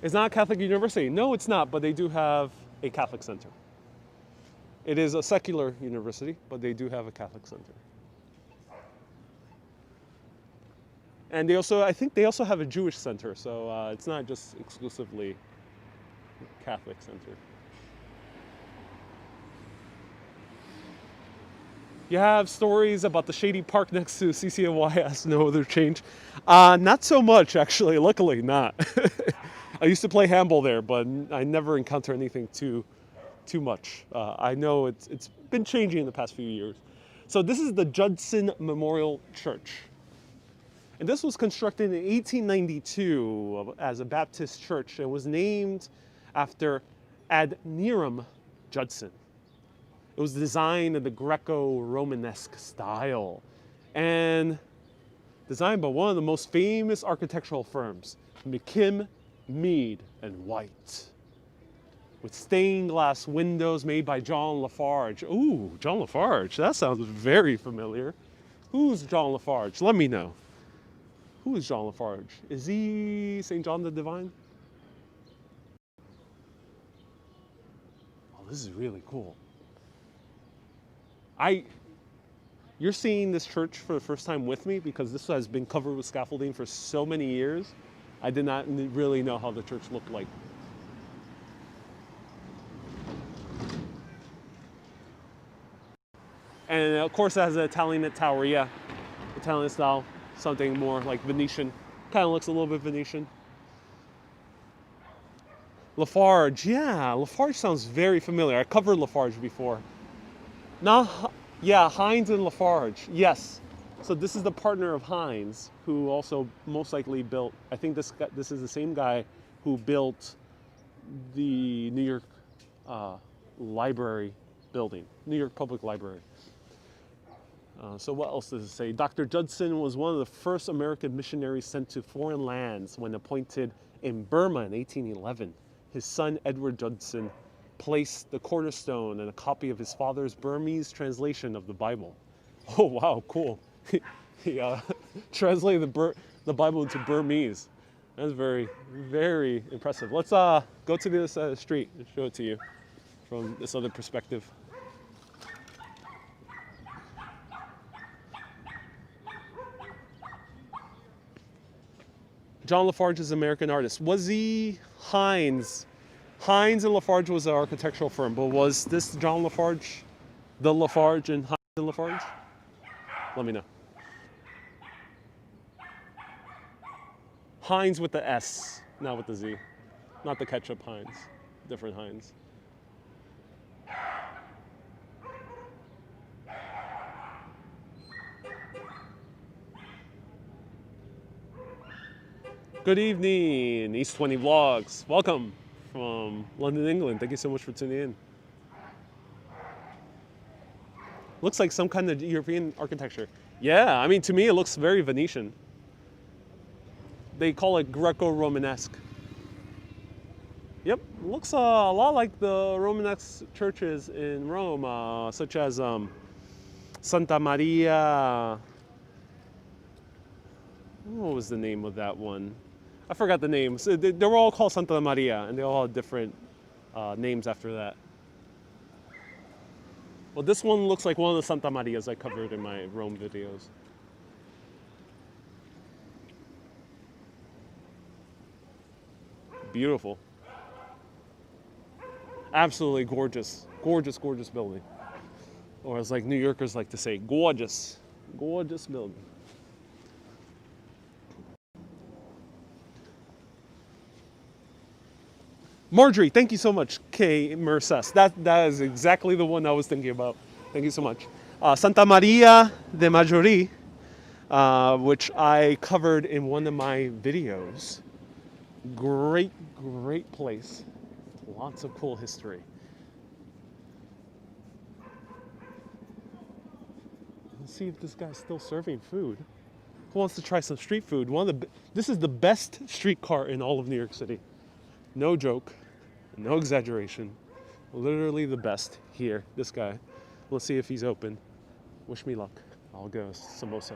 It's not a Catholic university. No, it's not, but they do have a Catholic center. It is a secular university, but they do have a Catholic center. And they also, I think they also have a Jewish center, so it's not just exclusively Catholic center. You have stories about the shady park next to CCNY has no other change. Not so much, actually. Luckily, not. I used to play handball there, but I never encountered anything too much. I know it's been changing in the past few years. So this is the Judson Memorial Church. And this was constructed in 1892 as a Baptist church. It was named after Adoniram Judson. It was designed in the Greco-Romanesque style and designed by one of the most famous architectural firms, McKim, Mead, and White. With stained glass windows made by John Lafarge. Ooh, John Lafarge, that sounds very familiar. Who's John Lafarge? Let me know. Who is John Lafarge? Is he St. John the Divine? Oh, this is really cool. You're seeing this church for the first time with me because this has been covered with scaffolding for so many years. I did not really know how the church looked like. And of course it has an Italian tower, yeah. Italian style, something more like Venetian. Kind of looks a little bit Venetian. Lafarge, yeah, Lafarge sounds very familiar. I covered Lafarge before. Yeah, Hines and Lafarge, yes. So this is the partner of Hines, who also most likely built, I think this is the same guy who built the New York Library building, New York Public Library. So what else does it say? Dr. Judson was one of the first American missionaries sent to foreign lands when appointed in Burma in 1811. His son, Edward Judson, placed the cornerstone and a copy of his father's Burmese translation of the Bible. Oh, wow, cool. He translated the Bible into Burmese. That's very, very impressive. Let's go to this street and show it to you from this other perspective. John Lafarge is an American artist. Was he Hines? Hines and Lafarge was an architectural firm, but was this John Lafarge, the Lafarge and Hines and Lafarge? Let me know. Hines with the S, not with the Z. Not the ketchup Heinz, different Heinz. Good evening, East 20 Vlogs. Welcome from London, England. Thank you so much for tuning in. Looks like some kind of European architecture. Yeah, I mean, to me, it looks very Venetian. They call it Greco-Romanesque. Yep, looks a lot like the Romanesque churches in Rome, such as Santa Maria. What was the name of that one? I forgot the name. So they were all called Santa Maria, and they all had different names after that. Well, this one looks like one of the Santa Marias I covered in my Rome videos. Beautiful. Absolutely gorgeous. Gorgeous, gorgeous building. Or as like New Yorkers like to say, gorgeous. Gorgeous building. Marjorie, thank you so much. K. Merces. That is exactly the one I was thinking about. Thank you so much. Santa Maria de Majori, which I covered in one of my videos. Great place. Lots of cool history. Let's see if this guy's still serving food. Who wants to try some street food? This is the best street cart in all of New York City. No joke, no exaggeration. Literally the best here, this guy. Let's see if he's open. Wish me luck. I'll go samosa.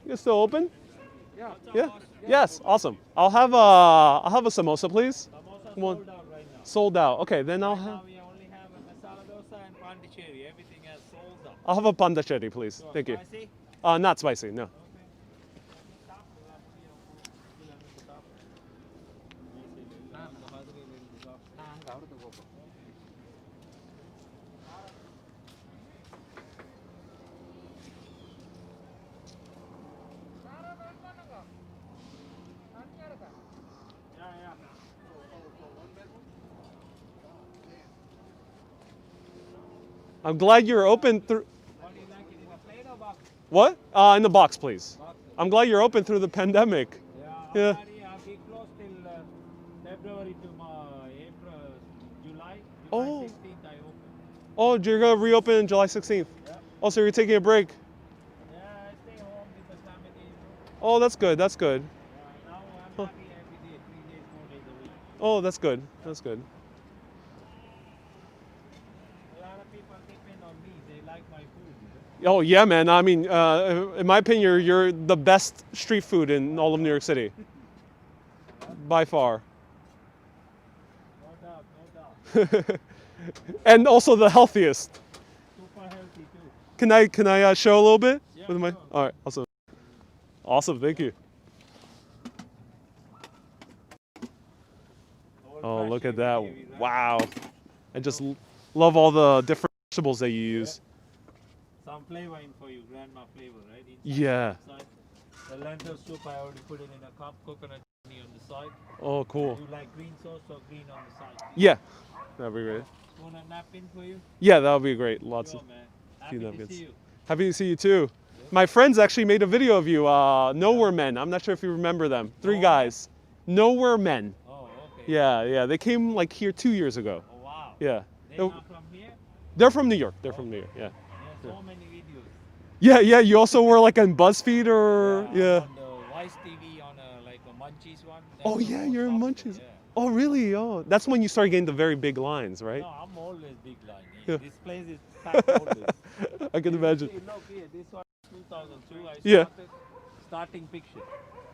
You still open? Yeah. Yeah. Yes. Awesome. I'll have a samosa, please. Samosa One. sold out right now. Sold out. Okay, then I'll Right have. now we only have a masala dosa and pondicherry. Everything else sold out. I'll have a pondicherry, please. Sure. Thank you. Spicy? Not spicy. No. Okay. I'm glad you're open through. What do you like it in a plate or box? What? In the box, please. Box. I'm glad you're open through the pandemic. Yeah. Yeah. I'll be closed till February to April, July. Oh. July 16th I open. Oh, you're gonna reopen on July 16th. Yeah. Oh, so you're taking a break. Yeah, I stay home with the family. Oh, that's good. That's good. Now I'm happy every day, 3 days, 4 days a week. Oh, that's good. That's good. A lot of people depend on me. They like my food. Oh yeah, man. I mean, in my opinion, you're the best street food in all of New York City, by far. No doubt. And also the healthiest. Super healthy too. Can I show a little bit Yeah, with my? sure. All right, awesome. Awesome, thank you. Oh, look at that! Wow, I just love all the different vegetables that you use. Some flavor in for you, grandma flavor, right? Inside, Yeah. outside. The lentil soup, I already put it in a cup. Coconut chutney on the side. Oh, cool. You like green sauce or green on the side? Yeah, that'd be great. Want a napkin for you? Yeah, that would be great. Lots Sure, of man. few Happy to napkins. see you. Happy to see you too. My friends actually made a video of you. Nowhere Men. I'm not sure if you remember them. Three Oh. guys. Nowhere Men. Oh, okay. Yeah. They came like here 2 years ago. Oh, wow. Yeah. They are from here? They're from New York. They're from New York. Yeah. There's so many videos. Yeah. You also were like on BuzzFeed or yeah. On the Vice TV on like a Munchies one. Oh That's yeah, the you're in most Munchies. popular, Oh really? Oh, that's when you started getting the very big lines, right? No, I'm always big line. Yeah. This place is packed always. I can imagine. See, look here, this one 2002. I Yeah. starting picture.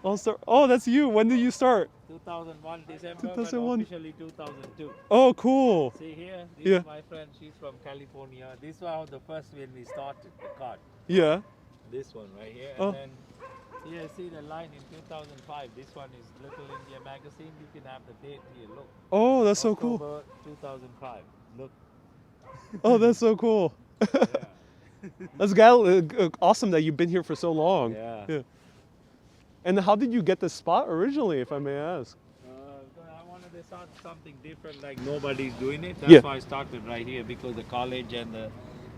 Oh, that's you. When did you start? 2001 December, 2001. but officially 2002. Oh, cool. See here, this Yeah. is my friend. She's from California. This was the first when we started the card. Yeah. This one right here, Oh. and then here see the line in 2005. This one is Little India magazine. You can have the date here. Look. Oh, that's so cool. October 2005. Look. Oh, that's so cool. That's awesome that you've been here for so long. Yeah. And how did you get this spot originally, if I may ask? I wanted to start something different, like nobody's doing it. Yeah. That's why I started right here, because the college and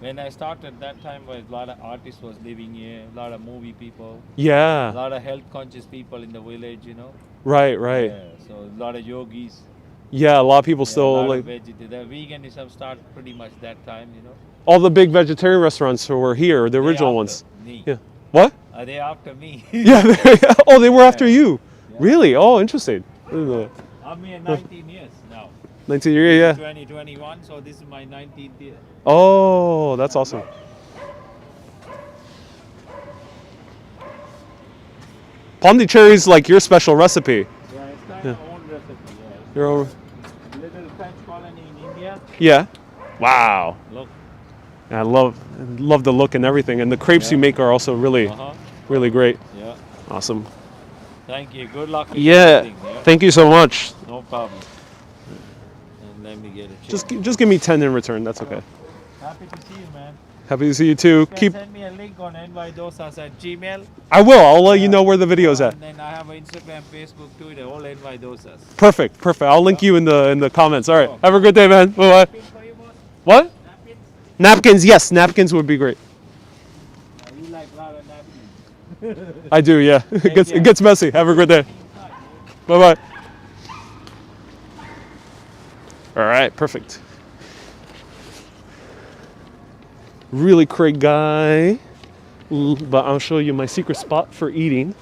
when I started that time, was a lot of artists was living here, a lot of movie people, a Yeah. lot of health conscious people in the village, you know. Right. Yeah, so a lot of yogis. Yeah, a lot of people Yeah, still a lot like of the veganism started pretty much that time, you know. all the big vegetarian restaurants who were here, the They original after ones. Me. Yeah. What? They after me. Yeah. Oh, they were after Yeah. you. Yeah. Really? Oh, interesting. I didn't know that. I'm here 19 years now. 19 years, yeah. 2021, so this is my 19th year. Oh, that's awesome. Pondicherry's like your special recipe. Yeah, it's kind of own recipe. Yeah. Your own. Little French colony in India. Yeah. Wow. Look. I love the look and everything, and the crepes you make are also really, really great. Yeah. Awesome. Thank you. Good luck with Yeah. everything. Yeah. Thank you so much. No problem. And let me get a Just give me 10 in return. That's okay. Happy to see you, man. Happy to see you too. You can send me a link on nydosas at Gmail. I will. I'll let you know where the video's at. And then I have an Instagram, Facebook, Twitter, all nydosas. Perfect. I'll link you in the comments. All right. Have a good day, man. Bye bye. What? Napkins? Napkins? Yes, napkins would be great. You like a lot of napkins. I do. Yeah. It gets messy. Have a good day. Bye bye. All right. Perfect. Really great guy, but I'll show you my secret spot for eating.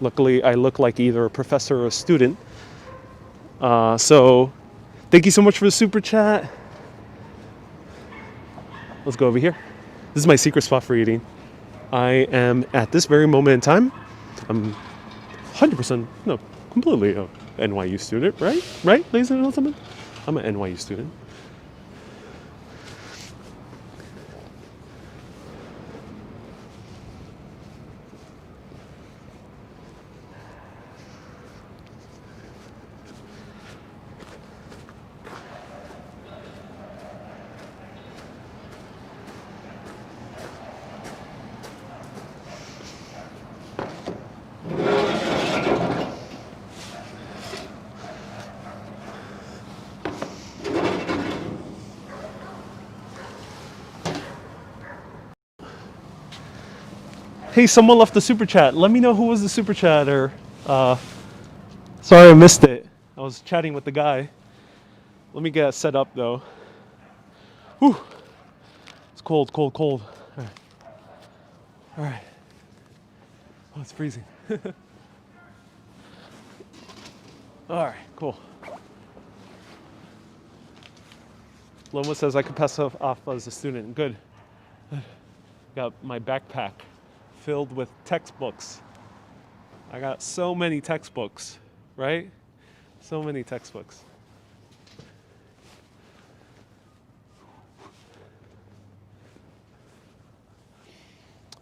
Luckily, I look like either a professor or a student. So, thank you so much for the super chat. Let's go over here. This is my secret spot for eating. I am at this very moment in time. I'm 100%, no, completely a NYU student, right? Right, ladies and gentlemen? I'm an NYU student. Hey, someone left the super chat. Let me know who was the super chatter. Sorry I missed it. I was chatting with the guy. Let me get set up though. Whew. It's cold. All right. Oh, it's freezing. All right, cool. Loma says I could pass off as a student. Good. Got my backpack filled with textbooks. I got so many textbooks, right? So many textbooks.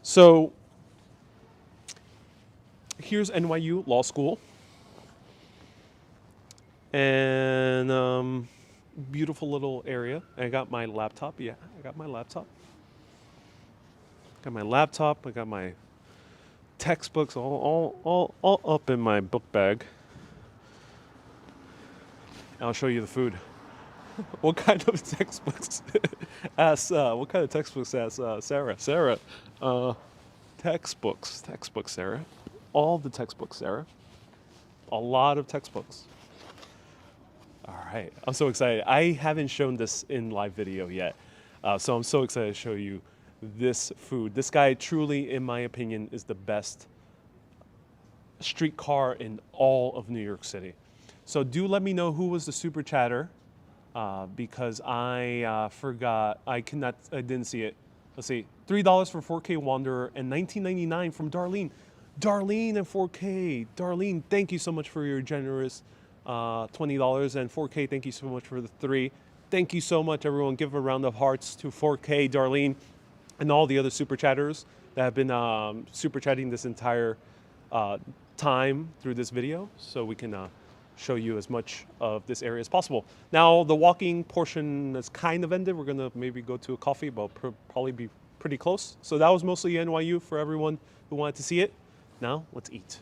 So here's NYU Law School. And beautiful little area. I got my laptop. Yeah, I got my laptop. I got my textbooks all up in my book bag. I'll show you the food. What kind of textbooks? What kind of textbooks? Asked Sarah. Sarah, textbooks, Sarah. All the textbooks, Sarah. A lot of textbooks. All right, I'm so excited. I haven't shown this in live video yet, so I'm so excited to show you this food. This guy truly, in my opinion, is the best streetcar in all of New York City. So do let me know who was the super chatter, because I forgot. I didn't see it. Let's see. $3 for 4K Wanderer and $19.99 from Darlene. Darlene and 4K. Darlene, thank you so much for your generous $20, and 4K, thank you so much for the 3. Thank you so much, everyone. Give a round of hearts to 4K, Darlene, and all the other super chatters that have been super chatting this entire time through this video, so we can show you as much of this area as possible. Now, the walking portion has kind of ended. We're gonna maybe go to a coffee, but probably be pretty close. So that was mostly NYU for everyone who wanted to see it. Now, let's eat.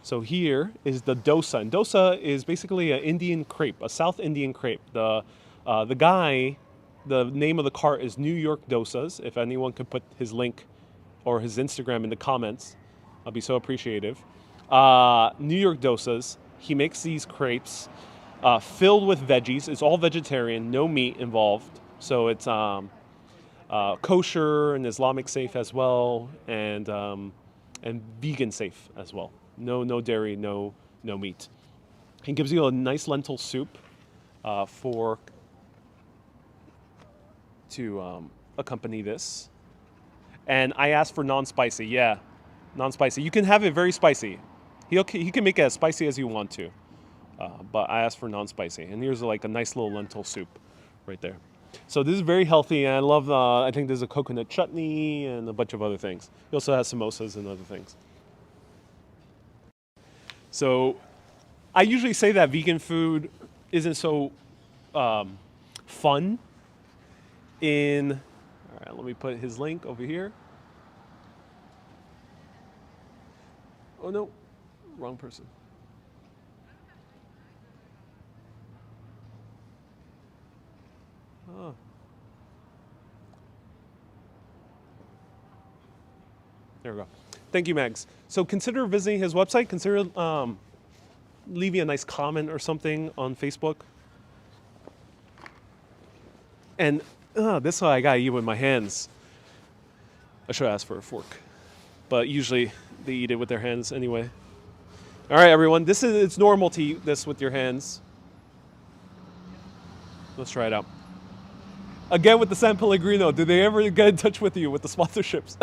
So here is the dosa, and dosa is basically an Indian crepe, a South Indian crepe. The name of the cart is New York Dosas. If anyone could put his link or his Instagram in the comments, I'll be so appreciative. New York Dosas. He makes these crepes filled with veggies. It's all vegetarian, no meat involved. So it's kosher and Islamic safe as well, and vegan safe as well. No dairy, no meat. He gives you a nice lentil soup to accompany this. And I asked for non-spicy. Yeah, non-spicy. You can have it very spicy. He can make it as spicy as you want to. But I asked for non-spicy. And here's like a nice little lentil soup right there. So this is very healthy, and I love, I think there's a coconut chutney and a bunch of other things. He also has samosas and other things. So I usually say that vegan food isn't so fun in, all right, let me put his link over here. Oh no, wrong person. Oh. There we go. Thank you, Mags. So consider visiting his website. Consider leaving a nice comment or something on Facebook. And this one I gotta eat with my hands. I should ask for a fork, but usually they eat it with their hands anyway. All right, everyone. It's normal to eat this with your hands. Let's try it out. Again with the San Pellegrino. Did they ever get in touch with you with the sponsorships?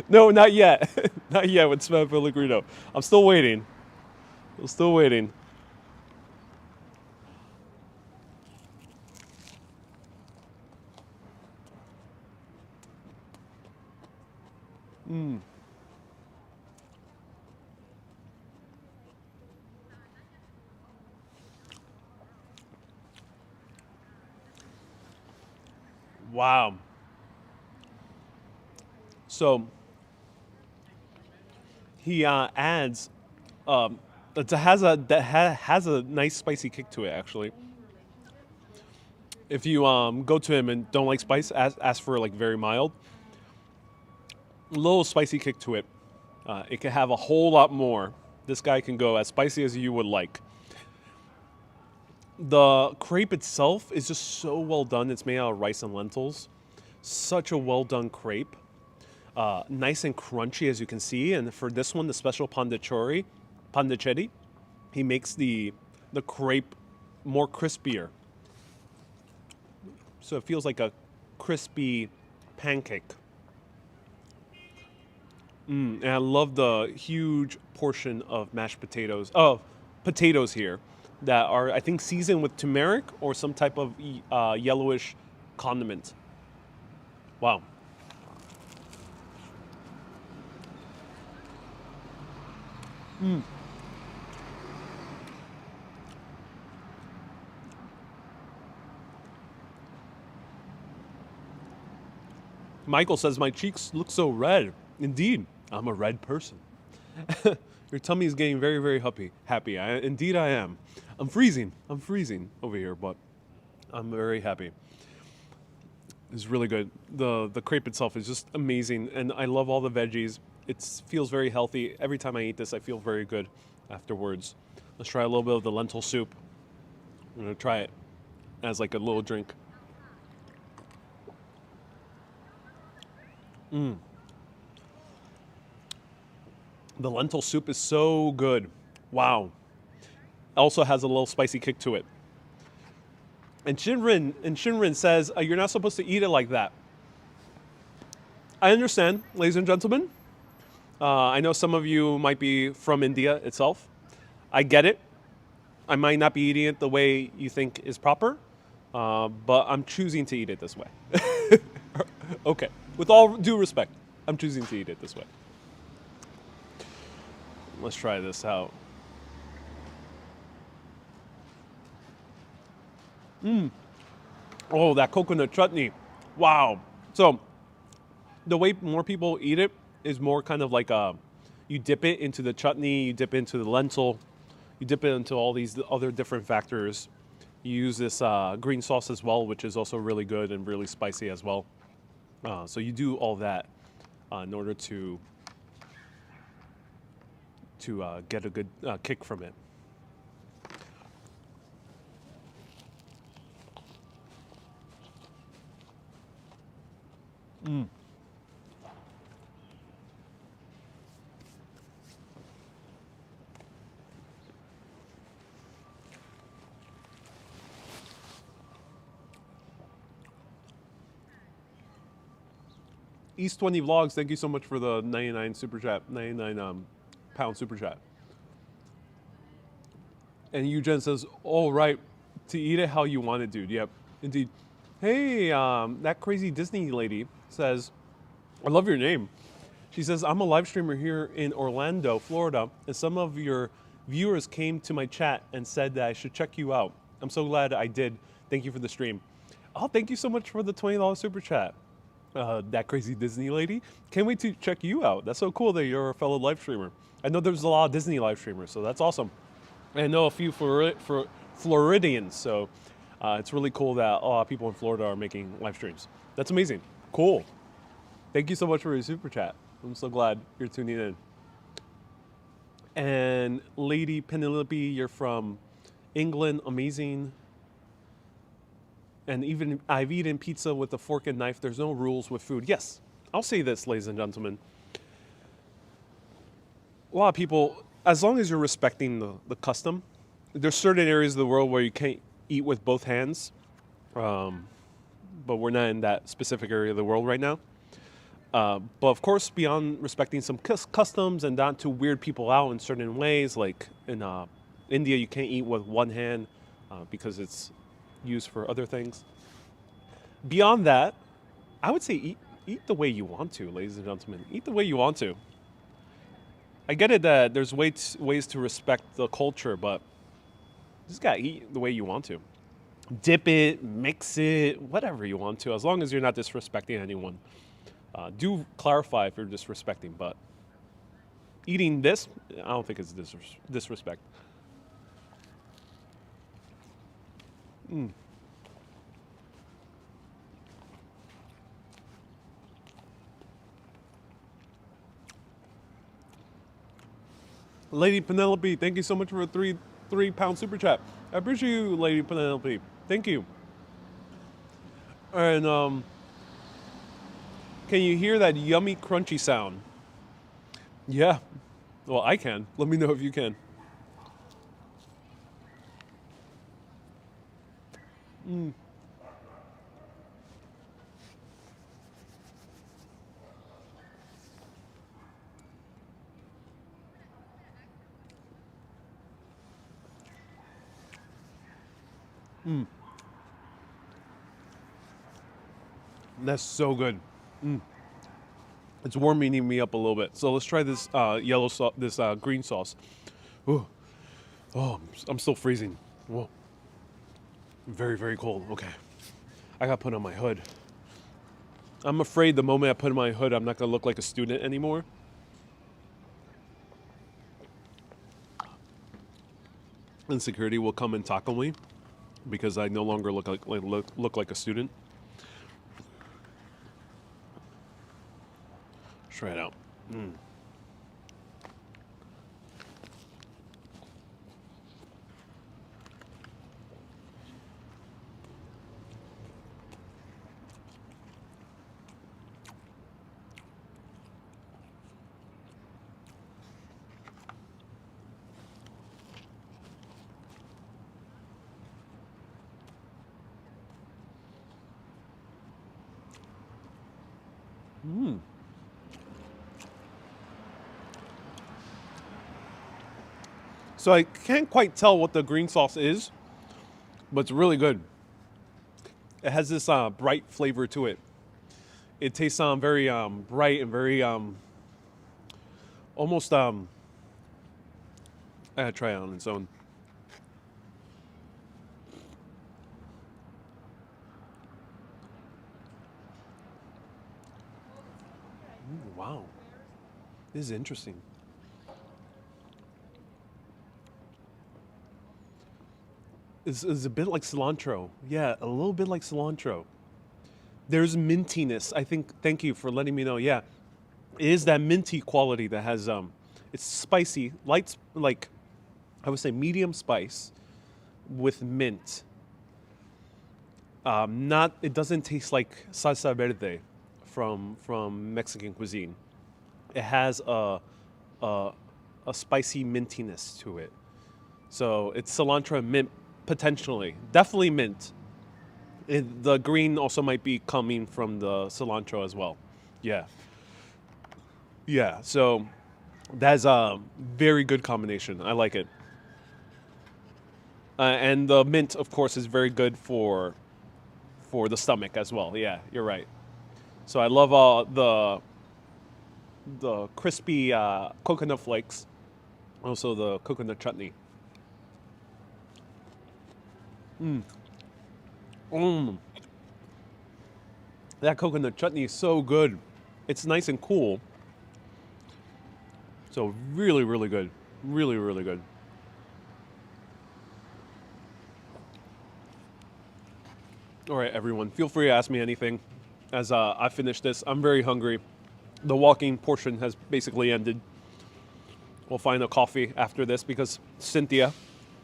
No, not yet. Not yet with San Pellegrino. I'm still waiting. I'm still waiting. Wow. So he adds has a nice spicy kick to it actually. If you go to him and don't like spice, ask for like very mild. A little spicy kick to it. It can have a whole lot more. This guy can go as spicy as you would like. The crepe itself is just so well done. It's made out of rice and lentils. Such a well done crepe. Nice and crunchy as you can see. And for this one, the special pondicherry, he makes the crepe more crispier. So it feels like a crispy pancake. And I love the huge portion of mashed potatoes, potatoes here that are, I think, seasoned with turmeric or some type of yellowish condiment. Wow. Michael says, my cheeks look so red. Indeed, I'm a red person. Your tummy is getting very, very happy. Indeed, I am. I'm freezing over here, but I'm very happy. It's really good. The crepe itself is just amazing, and I love all the veggies. It feels very healthy. Every time I eat this, I feel very good afterwards. Let's try a little bit of the lentil soup. I'm gonna try it as like a little drink. The lentil soup is so good. Wow. Also has a little spicy kick to it. And Shinrin says, you're not supposed to eat it like that. I understand, ladies and gentlemen. I know some of you might be from India itself. I get it. I might not be eating it the way you think is proper, but I'm choosing to eat it this way. Okay. With all due respect, I'm choosing to eat it this way. Let's try this out. Oh, that coconut chutney. Wow. So the way more people eat it is more kind of like you dip it into the chutney, you dip it into the lentil, you dip it into all these other different factors. You use this green sauce as well, which is also really good and really spicy as well. So you do all that in order to get a good kick from it. East 20 Vlogs, thank you so much for the 99 super chat, 99 pound super chat. And Eugen says, "All right, to eat it how you want it, dude." Yep, indeed. Hey, that crazy Disney lady says, "I love your name." She says, "I'm a live streamer here in Orlando, Florida, and some of your viewers came to my chat and said that I should check you out. I'm so glad I did. Thank you for the stream. Oh, thank you so much for the $20 super chat. That crazy Disney lady. Can't wait to check you out. That's so cool that you're a fellow live streamer. I know there's a lot of Disney live streamers, so that's awesome. I know a few for Floridians, so it's really cool that a lot of people in Florida are making live streams. That's amazing. Cool. Thank you so much for your super chat. I'm so glad you're tuning in. And Lady Penelope, you're from England. Amazing. And even I've eaten pizza with a fork and knife. There's no rules with food. Yes, I'll say this, ladies and gentlemen. A lot of people, as long as you're respecting the custom, there's certain areas of the world where you can't eat with both hands. But we're not in that specific area of the world right now. But of course, beyond respecting some customs and not to weird people out in certain ways, like in India, you can't eat with one hand because it's used for other things. Beyond that, I would say eat the way you want to, ladies and gentlemen. Eat the way you want to. I get it that there's ways to respect the culture, but you just gotta eat the way you want to. Dip it, mix it, whatever you want to, as long as you're not disrespecting anyone. Do clarify if you're disrespecting, but eating this, I don't think it's disrespect. Lady Penelope, thank you so much for a three-pound super chat. I appreciate you, Lady Penelope. Thank you. And can you hear that yummy, crunchy sound? Yeah. Well, I can. Let me know if you can. That's so good. It's warming me up a little bit. So let's try this yellow sauce, this green sauce. Ooh. Oh, I'm still freezing. Whoa. Very, very cold. Okay. I gotta put on my hood. I'm afraid the moment I put on my hood, I'm not gonna look like a student anymore. And security will come and tackle me because I no longer look like a student. Try it out. So I can't quite tell what the green sauce is, but it's really good. It has this bright flavor to it. It tastes very bright and very almost I gotta try it on its own. Wow, this is interesting. It's a bit like cilantro. Yeah, a little bit like cilantro. There's mintiness. I think. Thank you for letting me know. Yeah, it is that minty quality that has it's spicy, light, like I would say medium spice with mint. Not. It doesn't taste like salsa verde from Mexican cuisine. It has a spicy mintiness to it. So it's cilantro and mint potentially, definitely mint. The green also might be coming from the cilantro as well. Yeah. Yeah, so that's a very good combination. I like it. And the mint, of course, is very good for the stomach as well. Yeah, you're right. So I love the crispy coconut flakes Also the coconut chutney. Mmm. That coconut chutney is so good. It's nice and cool. So really, really good. Really, really good. All right, everyone. Feel free to ask me anything as I finish this. I'm very hungry. The walking portion has basically ended. We'll find a coffee after this because Cynthia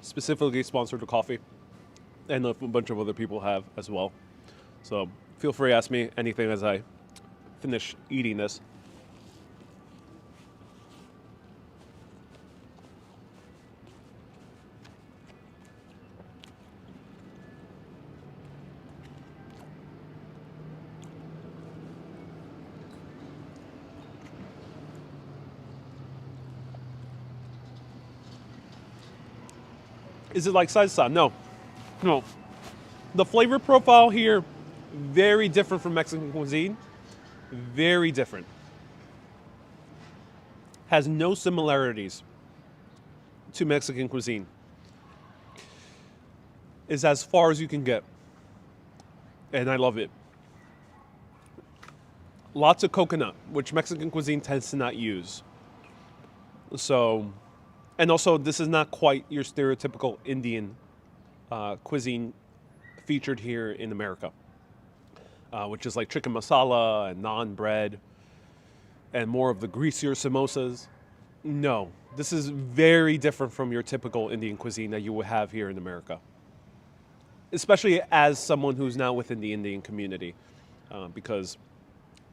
specifically sponsored the coffee. And a bunch of other people have as well. So feel free to ask me anything as I finish eating this. Is it like salsa? No. No. The flavor profile here, very different from Mexican cuisine. Very different. Has no similarities to Mexican cuisine. Is as far as you can get. And I love it. Lots of coconut, which Mexican cuisine tends to not use. So, and also this is not quite your stereotypical Indian cuisine featured here in America, which is like chicken masala and naan bread and more of the greasier samosas. No, this is very different from your typical Indian cuisine that you would have here in America, especially as someone who's now within the Indian community, because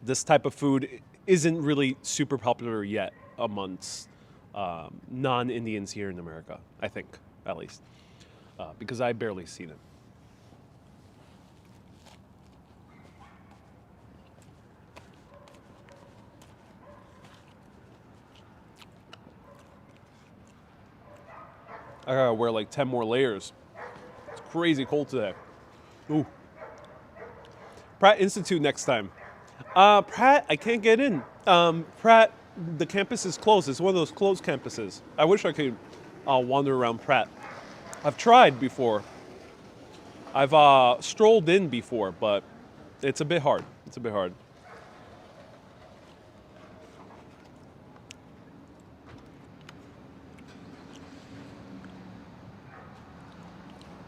this type of food isn't really super popular yet amongst non-Indians here in America, I think, at least, because I barely see them. I gotta wear like 10 more layers. It's crazy cold today. Ooh. Pratt Institute next time. Pratt, I can't get in. Pratt, the campus is closed. It's one of those closed campuses. I wish I could wander around Pratt. I've tried before. I've strolled in before, but it's a bit hard. It's a bit hard.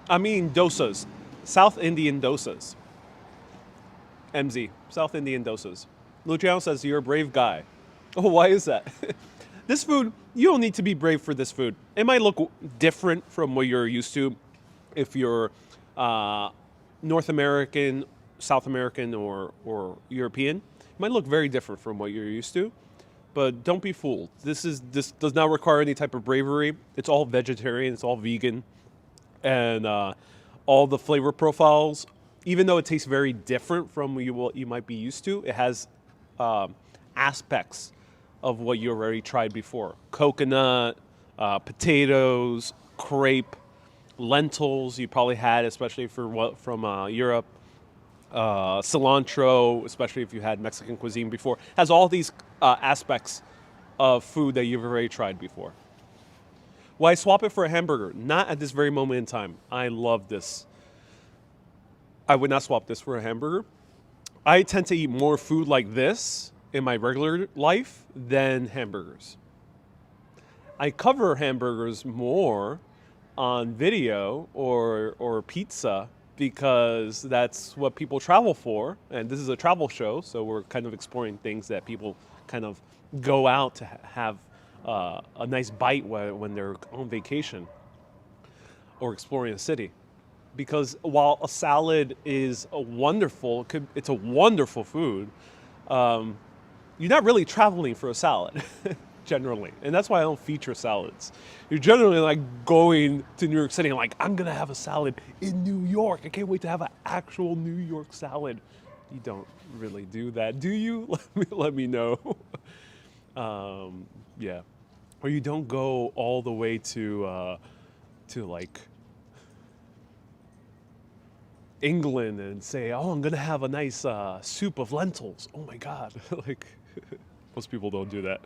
I mean dosas. South Indian dosas. MZ. South Indian dosas. Luciano says, you're a brave guy. Oh, why is that? This food, you don't need to be brave for this food. It might look different from what you're used to if you're North American, South American, or European. It might look very different from what you're used to. But don't be fooled. This does not require any type of bravery. It's all vegetarian. It's all vegan. And all the flavor profiles, even though it tastes very different from what you might be used to, it has aspects of what you already tried before. Coconut, potatoes, crepe, lentils you probably had, especially from Europe. Cilantro, especially if you had Mexican cuisine before. Has all these aspects of food that you've already tried before. Why swap it for a hamburger? Not at this very moment in time. I love this. I would not swap this for a hamburger. I tend to eat more food like this in my regular life than hamburgers. I cover hamburgers more on video or pizza because that's what people travel for. And this is a travel show, so we're kind of exploring things that people kind of go out to have a nice bite when they're on vacation or exploring a city. Because while a salad is it's a wonderful food, you're not really traveling for a salad, generally. And that's why I don't feature salads. You're generally like going to New York City and like, I'm gonna have a salad in New York. I can't wait to have an actual New York salad. You don't really do that, do you? Let me know. Yeah. Or you don't go all the way to like England and say, oh, I'm gonna have a nice soup of lentils. Oh my God. Like, most people don't do that.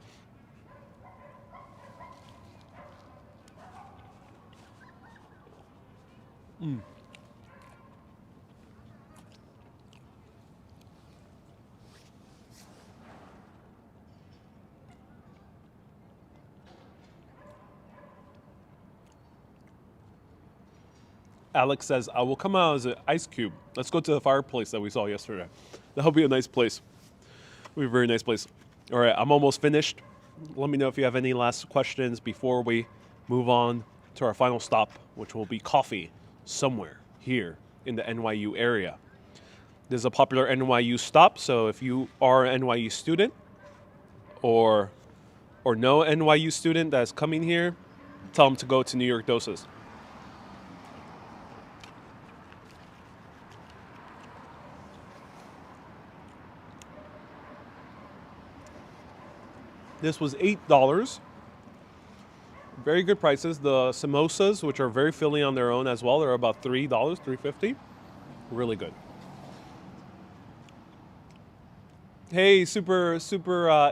Alex says, I will come out as an ice cube. Let's go to the fireplace that we saw yesterday. That'll be a nice place. It'll be a very nice place. All right, I'm almost finished. Let me know if you have any last questions before we move on to our final stop, which will be coffee somewhere here in the NYU area. This is a popular NYU stop, so if you are an NYU student or know an NYU student that's coming here, tell them to go to New York Doses. This was $8. Very good prices. The samosas, which are very filling on their own as well, they're about $3, $3.50. Really good. Hey, super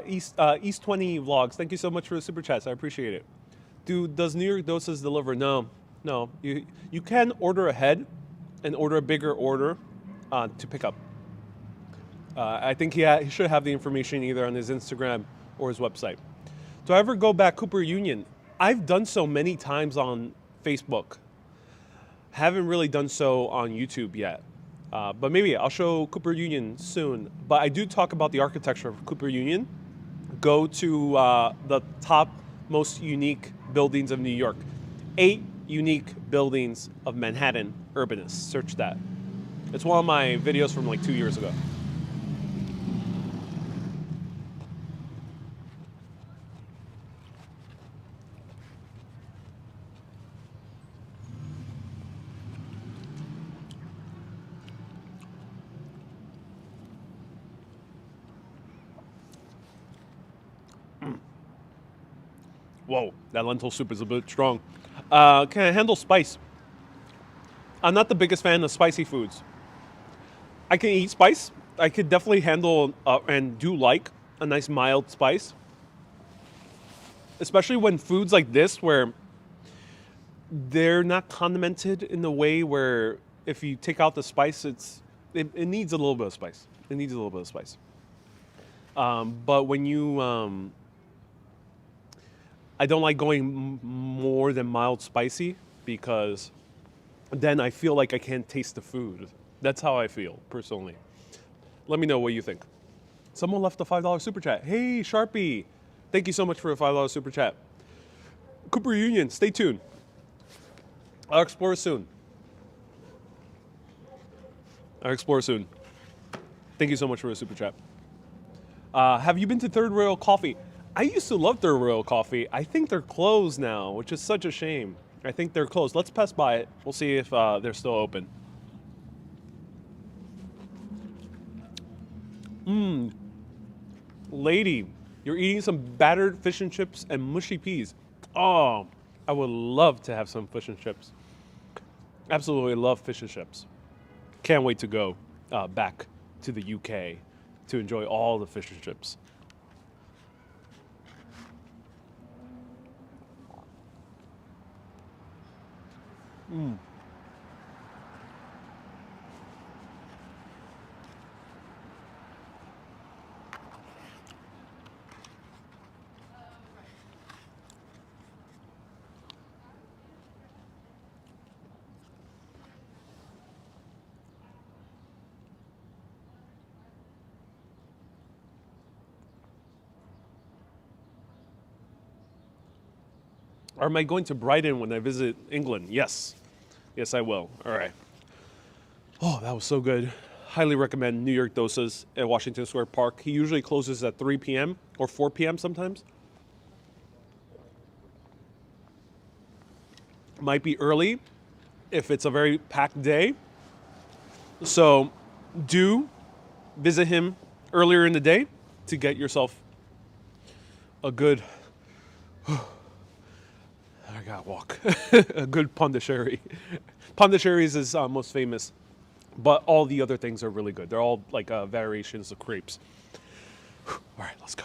East 20 vlogs. Thank you so much for the super chats. I appreciate it. Does New York Doses deliver? No. You can order ahead and order a bigger order to pick up. I think he should have the information either on his Instagram or his website. Do I ever go back Cooper Union? I've done so many times on Facebook. Haven't really done so on YouTube yet. But maybe I'll show Cooper Union soon. But I do talk about the architecture of Cooper Union. Go to the top most unique buildings of New York. 8 unique buildings of Manhattan, Urbanist. Search that. It's one of my videos from like 2 years ago. Whoa, that lentil soup is a bit strong. Can I handle spice? I'm not the biggest fan of spicy foods. I can eat spice. I could definitely handle and do like a nice mild spice. Especially when foods like this, where they're not condimented in the way where if you take out the spice, it needs a little bit of spice. It needs a little bit of spice. But when you... I don't like going more than mild spicy because then I feel like I can't taste the food. That's how I feel, personally. Let me know what you think. Someone left a $5 super chat. Hey, Sharpie. Thank you so much for a $5 super chat. Cooper Union, stay tuned. I'll explore soon. Thank you so much for a super chat. Have you been to Third Rail Coffee? I used to love Third Rail Coffee. I think they're closed now, which is such a shame. I think they're closed. Let's pass by it. We'll see if they're still open. Lady, you're eating some battered fish and chips and mushy peas. Oh, I would love to have some fish and chips. Absolutely love fish and chips. Can't wait to go back to the UK to enjoy all the fish and chips. Or am I going to Brighton when I visit England? Yes. Yes, I will. All right. Oh, that was so good. Highly recommend New York Doses at Washington Square Park. He usually closes at 3 p.m. or 4 p.m. sometimes. Might be early if it's a very packed day. So do visit him earlier in the day to get yourself a good... I gotta walk. A good Pondicherry. Pondicherry is his most famous, but all the other things are really good. They're all like variations of crepes. All right, let's go.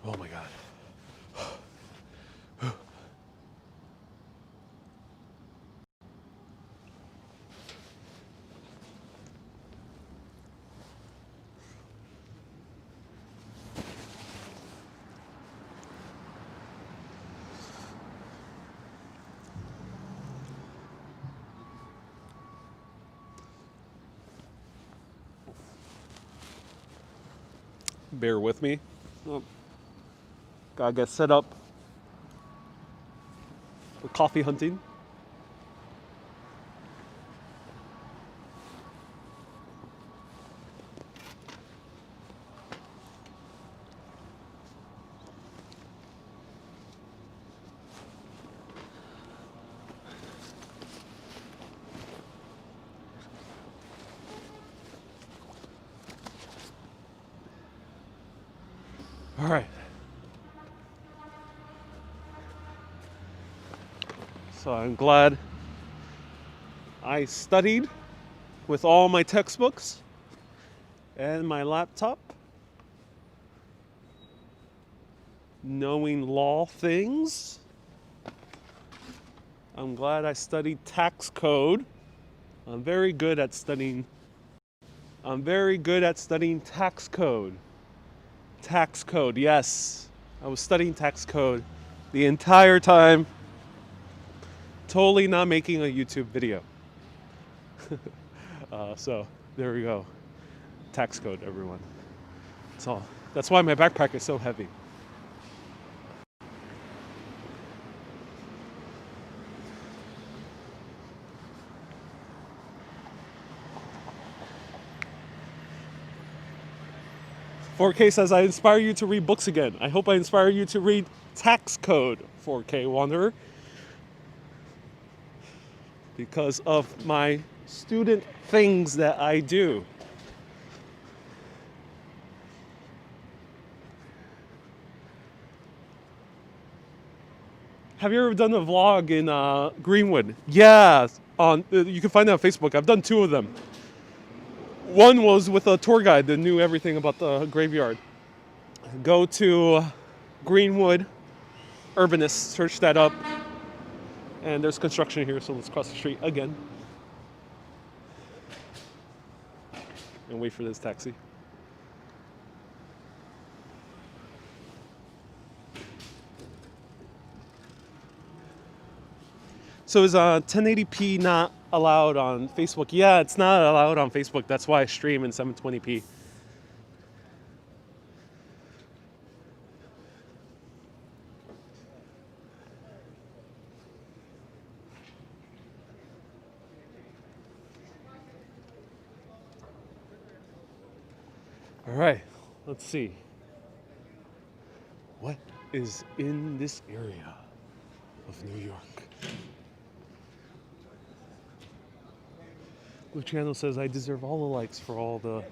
Oh my God. Bear with me. Oh, gotta get set up for coffee hunting. All right. So I'm glad I studied with all my textbooks and my laptop, knowing law things. I'm glad I studied tax code. I'm very good at studying tax code. Tax code, yes. I was studying tax code the entire time. Totally not making a YouTube video. So there we go. Tax code, everyone. That's why my backpack is so heavy. "4K says, I inspire you to read books again. I hope I inspire you to read Tax Code, 4K Wanderer. Because of my student things that I do." Have you ever done a vlog in Greenwood? Yeah, you can find it on Facebook. I've done 2 of them. One was with a tour guide that knew everything about the graveyard. Go to Greenwood, Urbanist, search that up. And there's construction here, so let's cross the street again. And wait for this taxi. So is 1080p not allowed on Facebook? Yeah, it's not allowed on Facebook. That's why I stream in 720p. All right, let's see. What is in this area of New York? Blue Channel says, I deserve all the likes for all the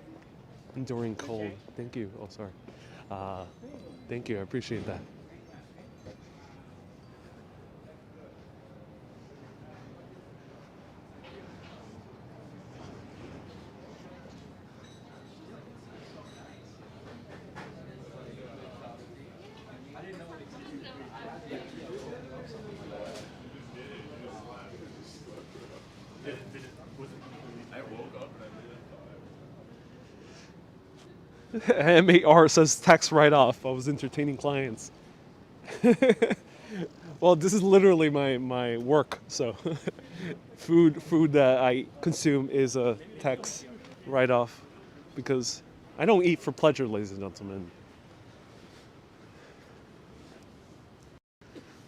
enduring cold. Thank you. Oh, sorry. Thank you. I appreciate that. MAR says tax write-off. I was entertaining clients. Well, this is literally my work. So food that I consume is a tax write-off because I don't eat for pleasure, ladies and gentlemen.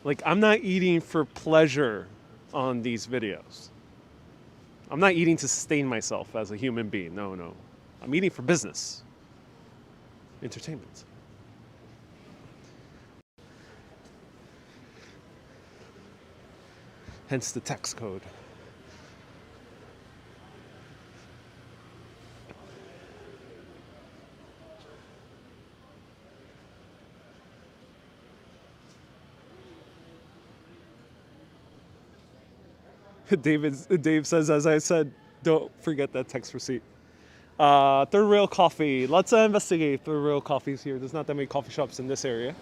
Like, I'm not eating for pleasure on these videos. I'm not eating to sustain myself as a human being. No. I'm eating for business. Entertainment. Hence the tax code. Dave says, as I said, don't forget that text receipt. Third Rail Coffee. Let's investigate Third Rail Coffees here. There's not that many coffee shops in this area.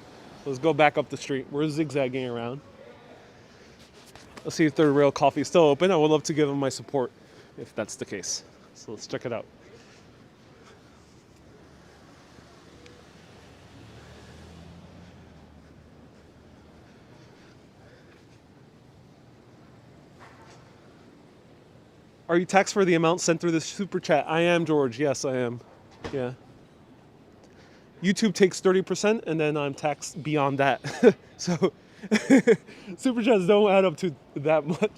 Let's go back up the street. We're zigzagging around. Let's see if Third Rail Coffee is still open. I would love to give them my support if that's the case. So let's check it out. Are you taxed for the amount sent through the super chat? I am, George. Yes, I am. Yeah. YouTube takes 30%, and then I'm taxed beyond that. So super chats don't add up to that much,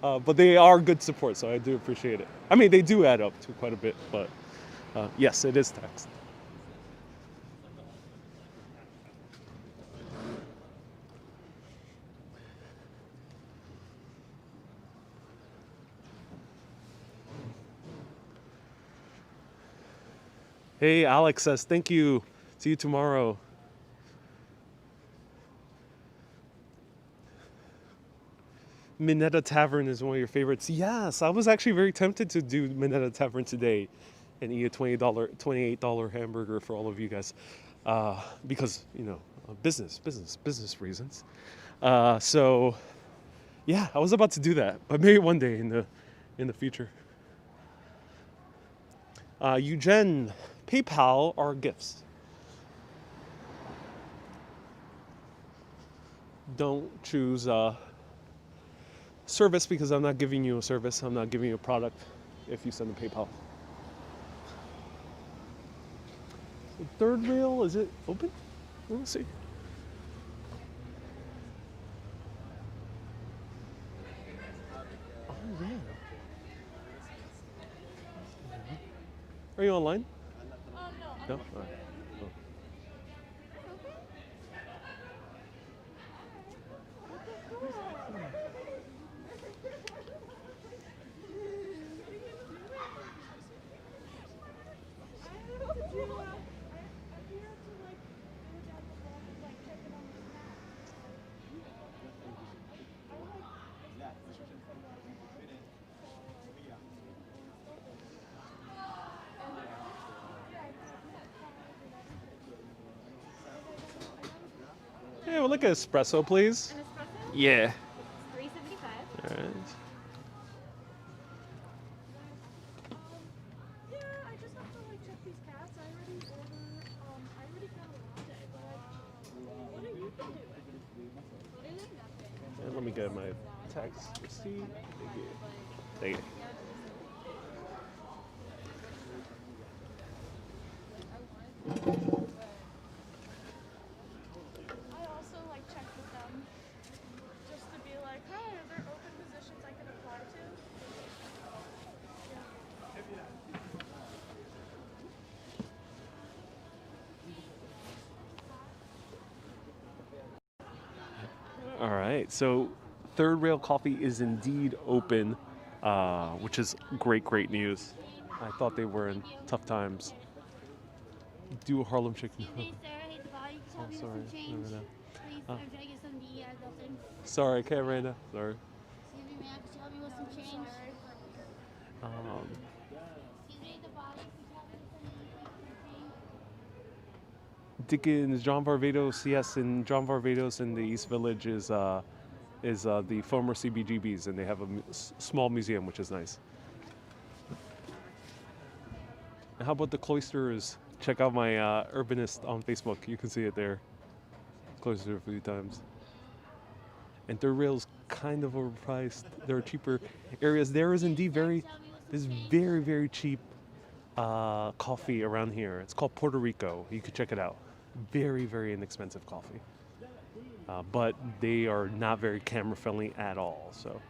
but they are good support, so I do appreciate it. I mean, they do add up to quite a bit, but yes, it is taxed. Hey, Alex says, thank you. See you tomorrow. Minetta Tavern is one of your favorites. Yes, I was actually very tempted to do Minetta Tavern today and eat a $28 hamburger for all of you guys. Because, business reasons. So, yeah, I was about to do that, but maybe one day in the future. Eugen, PayPal or gifts? Don't choose service because I'm not giving you a service. I'm not giving you a product if you send a PayPal. The third rail, is it open? Let's see. Oh, yeah. Are you online? No? All right. Oh. Hey, we'll look at espresso, please. An espresso? Yeah. $3.75. All right. Yeah, I just have to check these cats. I already found a latte, but what are you doing? And let me get my tax receipt. Thank you. I also check with them just to be like, hi, are there open positions I can apply to? All right, so Third Rail Coffee is indeed open, which is great news. I thought they were in tough times. Do a Harlem chicken. Excuse me, sir. I hate to bother you. Can you Oh, tell me sorry. some change? No. Please, I'm trying to get some built-in. Sorry, I can't right now. Sorry. Excuse me, ma'am. Could you help me with some change? Excuse me, the bother you. Could you help me with some change? Dickens, John Varvatos, yes, and John Varvatos in the East Village is the former CBGBs, and they have a small museum, which is nice. And how about the Cloisters? Check out my Urbanist on Facebook. You can see it there. Cloister a few times. And Third Rail's kind of overpriced. There are cheaper areas. There is indeed very cheap coffee around here. It's called Puerto Rico. You could check it out. Very inexpensive coffee. But they are not very camera friendly at all. So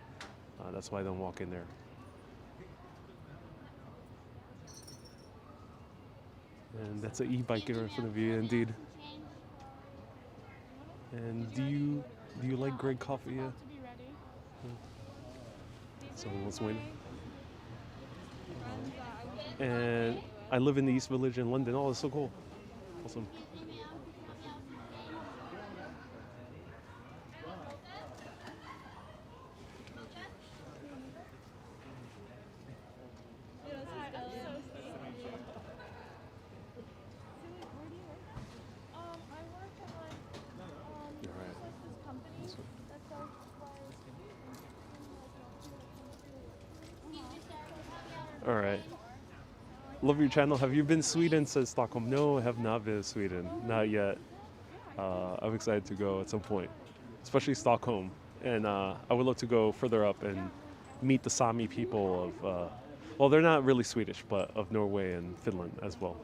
that's why I don't walk in there. And that's an e-bike in front of you, indeed. And do you like Greg coffee? Yeah. To be ready. Someone's waiting. And I live in the East Village in London. Oh, that's so cool. Awesome. I work at You're right. this company that sells supplies. All right. Love your channel. Have you been to Sweden? Says Stockholm. No, I have not been to Sweden. Not yet. I'm excited to go at some point, especially Stockholm. And I would love to go further up and meet the Sami people of, well, they're not really Swedish, but of Norway and Finland as well.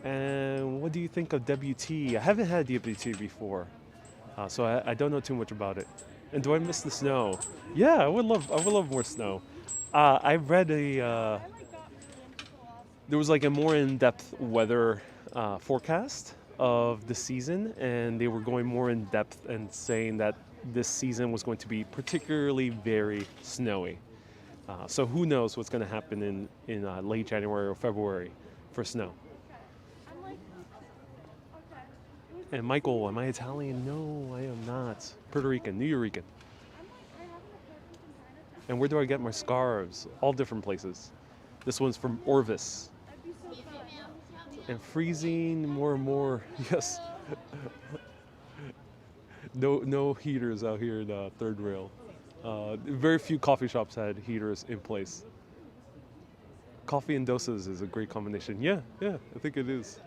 And what do you think of WT? I haven't had WT before, so I don't know too much about it. And do I miss the snow? Yeah, I would love more snow. I read there was like a more in-depth weather forecast of the season, and they were going more in depth and saying that this season was going to be particularly very snowy. So who knows what's going to happen in late January or February for snow. I'm like, okay. And Michael, am I Italian? No, I am not. Puerto Rican, New Yorican. I'm like, I have an apartment in Chinatown. And where do I get my scarves? All different places. This one's from Orvis. That'd be so fun. And freezing more and more. Yes. No heaters out here in third rail. Very few coffee shops had heaters in place. Coffee and dosas is a great combination. Yeah, I think it is.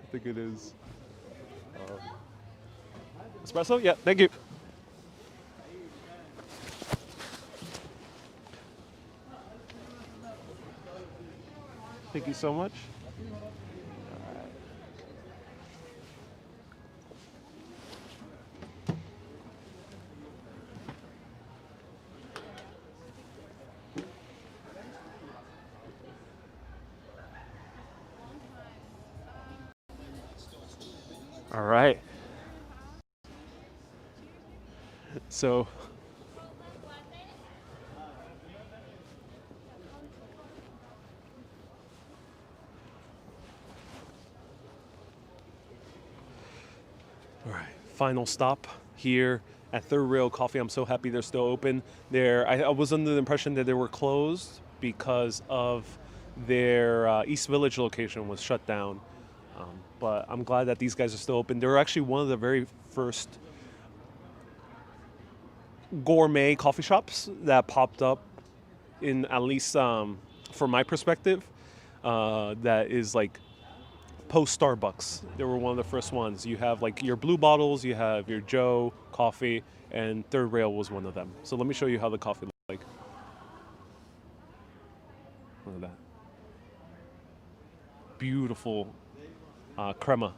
Espresso? Yeah, thank you. Thank you so much. All right. So, all right, final stop here at Third Rail Coffee. I'm so happy they're still open. I was under the impression that they were closed because of their East Village location was shut down. But I'm glad that these guys are still open. They were actually one of the very first gourmet coffee shops that popped up in, at least from my perspective, that is like post Starbucks. They were one of the first ones. You have like your blue bottles, you have your Joe coffee, and Third Rail was one of them. So let me show you how the coffee looks like. Look at that. Beautiful crema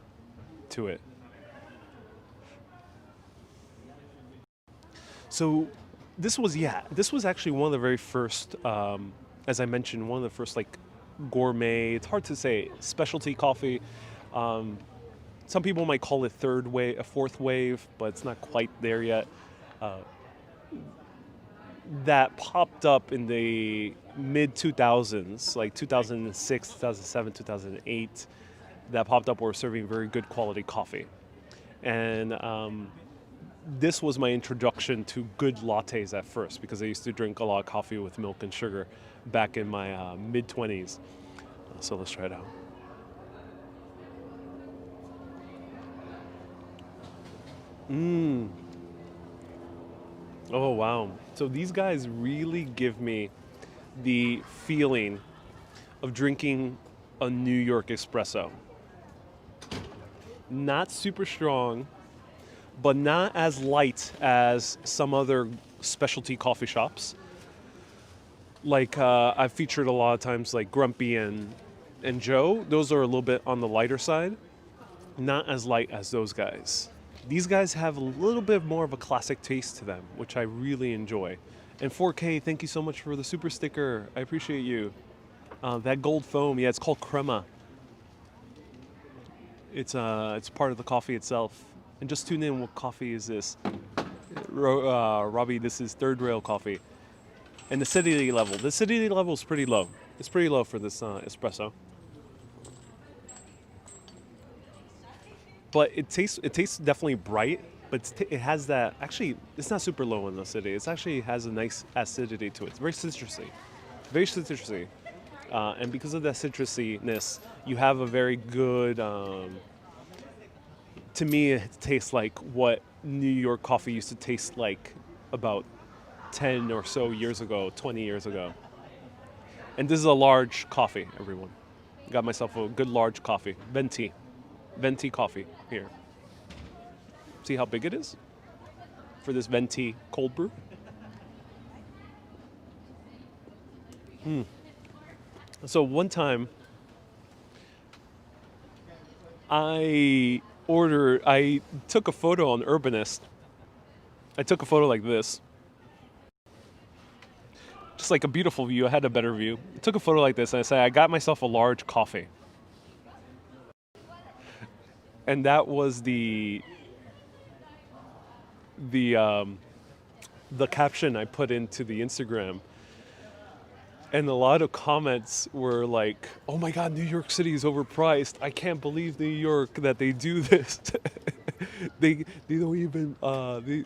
to it. So this was actually one of the very first, as I mentioned, one of the first like gourmet, it's hard to say, specialty coffee. Some people might call it a fourth wave, but it's not quite there yet. That popped up in the mid 2000s, like 2006, 2007, 2008. That popped up were serving very good quality coffee. And this was my introduction to good lattes at first, because I used to drink a lot of coffee with milk and sugar back in my mid-20s. So let's try it out. Oh, wow. So these guys really give me the feeling of drinking a New York espresso. Not super strong, but not as light as some other specialty coffee shops. Like I've featured a lot of times, like Grumpy and Joe. Those are a little bit on the lighter side. Not as light as those guys. These guys have a little bit more of a classic taste to them, which I really enjoy. And 4K, thank you so much for the super sticker. I appreciate you. That gold foam, yeah, it's called crema. It's part of the coffee itself. And just tune in, what coffee is this? Robbie, this is Third Rail coffee. And the acidity level. The acidity level is pretty low. It's pretty low for this espresso. But it tastes definitely bright, but it has that, actually, it's not super low in the acidity. It actually has a nice acidity to it. It's very citrusy. Very citrusy. And because of that citrusiness, you have a very good, to me, it tastes like what New York coffee used to taste like about 10 or so years ago, 20 years ago. And this is a large coffee, everyone. Got myself a good large coffee, venti coffee here. See how big it is for this venti cold brew? So one time, I took a photo on Urbanist. I took a photo like this. Just like a beautiful view. I had a better view. I took a photo like this and I said, I got myself a large coffee. And that was the caption I put into the Instagram. And a lot of comments were like, "Oh my God, New York City is overpriced. I can't believe New York that they do this. they don't even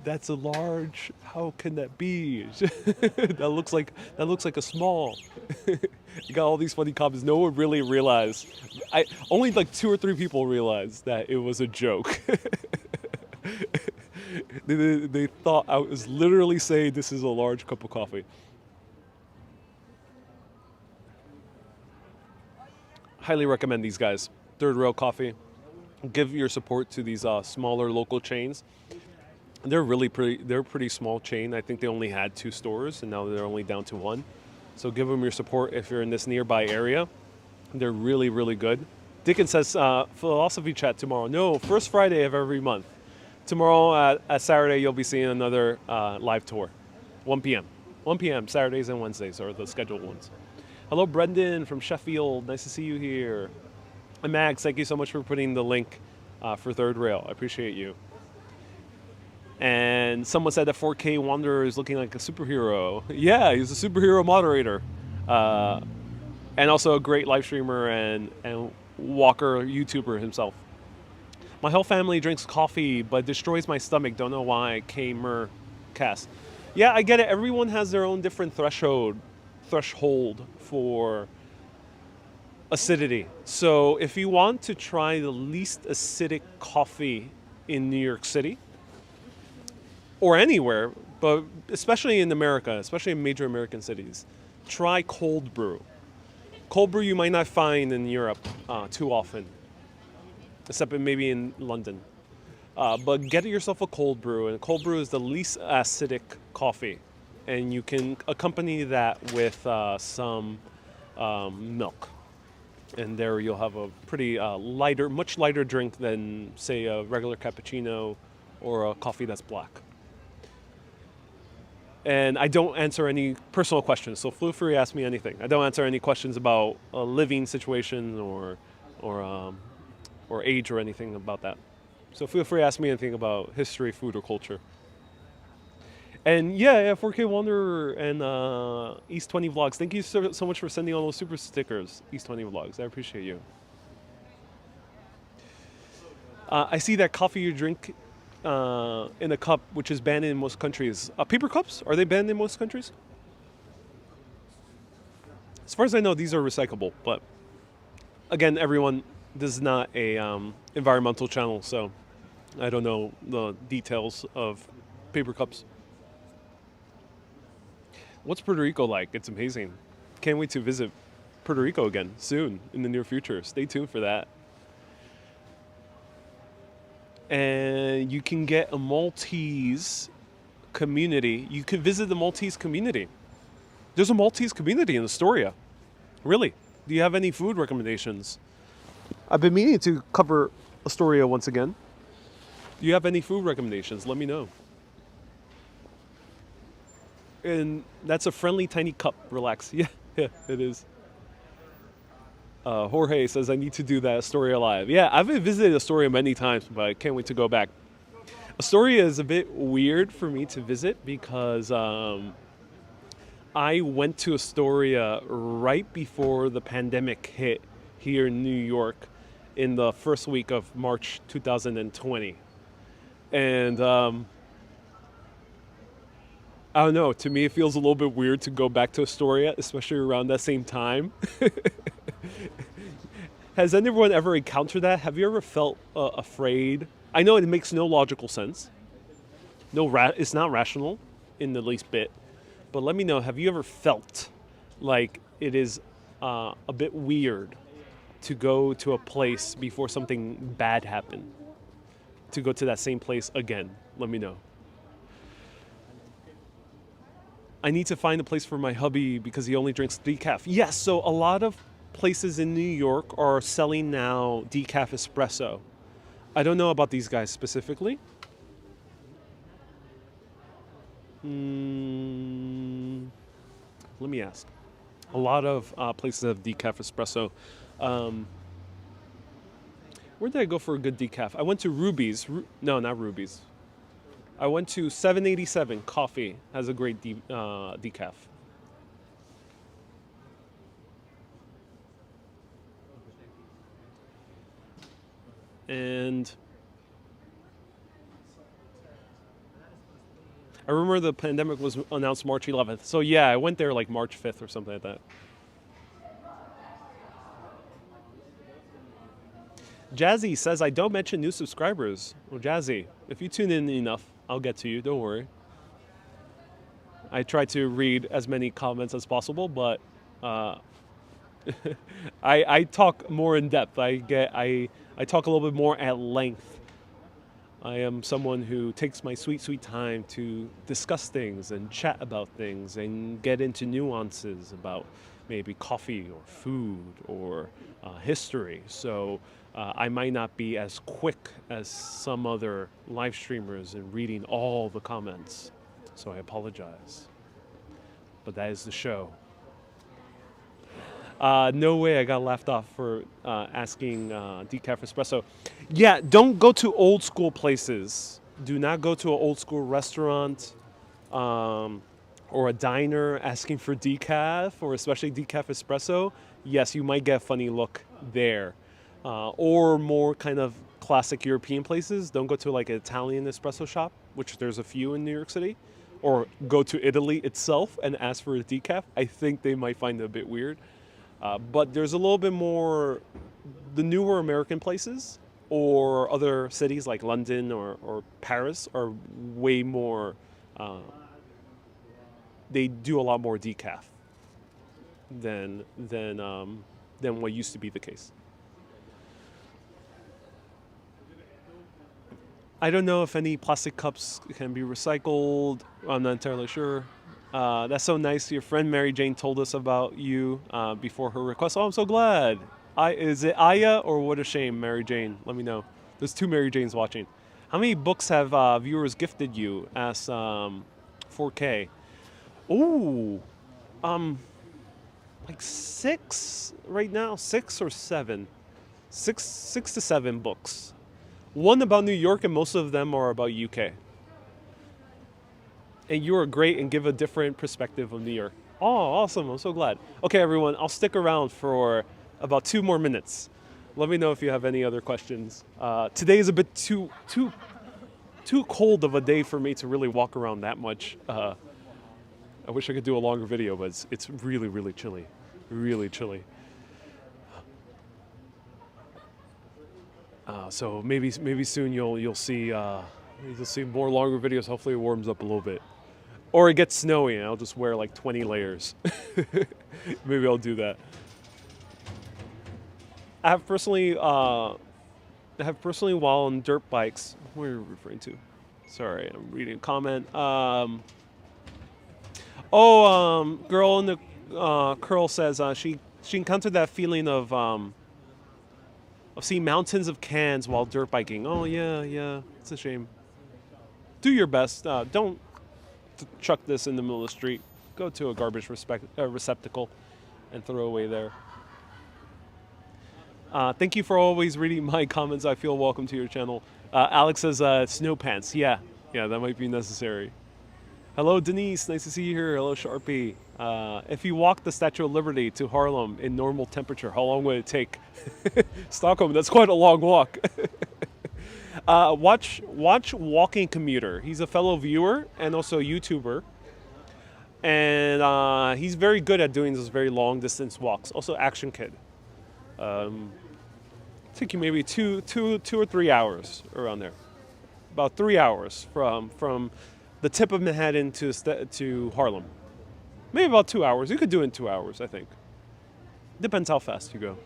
that's a large. How can that be? that looks like a small." You got all these funny comments. No one really realized. Only like 2 or 3 people realized that it was a joke. They thought I was literally saying this is a large cup of coffee. Highly recommend these guys. Third Rail Coffee. Give your support to these smaller local chains. They're really pretty. They're a pretty small chain. I think they only had 2 stores, and now they're only down to 1. So give them your support if you're in this nearby area. They're really, really good. Dickens says philosophy chat tomorrow. No, first Friday of every month. Tomorrow at Saturday, you'll be seeing another live tour. 1 p.m. 1 p.m. Saturdays and Wednesdays are the scheduled ones. Hello, Brendan from Sheffield. Nice to see you here. And Max, thank you so much for putting the link for Third Rail. I appreciate you. And someone said that 4K Wanderer is looking like a superhero. Yeah, he's a superhero moderator. And also a great live streamer and walker YouTuber himself. My whole family drinks coffee, but destroys my stomach. Don't know why. Kamer Cast. Yeah, I get it. Everyone has their own different threshold for acidity. So if you want to try the least acidic coffee in New York City or anywhere, but especially in America, especially in major American cities, try cold brew. Cold brew you might not find in Europe too often, except maybe in London. But get yourself a cold brew, and cold brew is the least acidic coffee. And you can accompany that with some milk. And there you'll have a pretty much lighter drink than, say, a regular cappuccino or a coffee that's black. And I don't answer any personal questions, so feel free to ask me anything. I don't answer any questions about a living situation or age or anything about that. So feel free to ask me anything about history, food, or culture. And yeah, 4K Wanderer and East 20 Vlogs. Thank you so much for sending all those super stickers, East 20 Vlogs. I appreciate you. I see that coffee you drink in a cup, which is banned in most countries. Paper cups, are they banned in most countries? As far as I know, these are recyclable. But again, everyone, this is not a environmental channel, so I don't know the details of paper cups. What's Puerto Rico like? It's amazing. Can't wait to visit Puerto Rico again soon in the near future. Stay tuned for that. And you can get a Maltese community. You could visit the Maltese community. There's a Maltese community in Astoria. Really? Do you have any food recommendations? I've been meaning to cover Astoria once again. Do you have any food recommendations? Let me know. And that's a friendly tiny cup. Relax. Yeah, it is. Jorge says I need to do that Astoria live. Yeah, I've visited Astoria many times, but I can't wait to go back. Astoria is a bit weird for me to visit because I went to Astoria right before the pandemic hit here in New York in the first week of March 2020. And I don't know, to me it feels a little bit weird to go back to Astoria, especially around that same time. Has anyone ever encountered that? Have you ever felt afraid? I know it makes no logical sense. It's not rational in the least bit. But let me know, have you ever felt like it is a bit weird to go to a place before something bad happened? To go to that same place again? Let me know. I need to find a place for my hubby because he only drinks decaf. Yes, so a lot of places in New York are selling now decaf espresso. I don't know about these guys specifically. Let me ask. A lot of places have decaf espresso. Where did I go for a good decaf? I went to Ruby's. No, not Ruby's. I went to 787 Coffee. Has a great decaf. And I remember the pandemic was announced March 11th. So yeah, I went there like March 5th or something like that. Jazzy says, I don't mention new subscribers. Well, Jazzy, if you tune in enough, I'll get to you. Don't worry. I try to read as many comments as possible, but I talk more in depth. I talk a little bit more at length. I am someone who takes my sweet, sweet time to discuss things and chat about things and get into nuances about maybe coffee or food or history. So I might not be as quick as some other live streamers in reading all the comments. So I apologize. But that is the show. No way I got laughed off for asking decaf espresso. Yeah, don't go to old school places. Do not go to an old school restaurant or a diner asking for decaf, or especially decaf espresso. Yes, you might get a funny look there. Or more kind of classic European places. Don't go to like an Italian espresso shop, which there's a few in New York City. Or go to Italy itself and ask for a decaf. I think they might find it a bit weird. But there's a little bit more, the newer American places or other cities like London or Paris are way more, they do a lot more decaf than what used to be the case. I don't know if any plastic cups can be recycled. I'm not entirely sure. That's so nice. Your friend Mary Jane told us about you before her request. Oh, I'm so glad. Is it Aya or What a Shame, Mary Jane? Let me know. There's two Mary Janes watching. How many books have viewers gifted you? Asks 4K. Ooh, like 6 right now. 6 or 7. 6 to 7 books. One about New York, and most of them are about UK. And you are great and give a different perspective of New York. Oh, awesome. I'm so glad. Okay, everyone, I'll stick around for about 2 more minutes. Let me know if you have any other questions. Today is a bit too cold of a day for me to really walk around that much. I wish I could do a longer video, but it's really, really chilly. Really chilly. So maybe soon you'll see more longer videos. Hopefully it warms up a little bit, or it gets snowy and I'll just wear like 20 layers. Maybe I'll do that. I have personally while on dirt bikes. What are you referring to? Sorry, I'm reading a comment. Girl in the curl says she encountered that feeling of seeing mountains of cans while dirt biking. Oh yeah, it's a shame. Do your best. Don't chuck this in the middle of the street. Go to a garbage receptacle and throw away there. Thank you for always reading my comments. I feel welcome to your channel. Alex says snow pants. Yeah, that might be necessary. Hello, Denise. Nice to see you here. Hello, Sharpie. If you walk the Statue of Liberty to Harlem in normal temperature, how long would it take? Stockholm, that's quite a long walk. Watch Walking Commuter. He's a fellow viewer and also a YouTuber. And he's very good at doing those very long distance walks. Also Action Kid. Take you maybe two or 3 hours around there. About 3 hours from the tip of Manhattan to Harlem. Maybe about 2 hours. You could do it in 2 hours, I think. Depends how fast you go.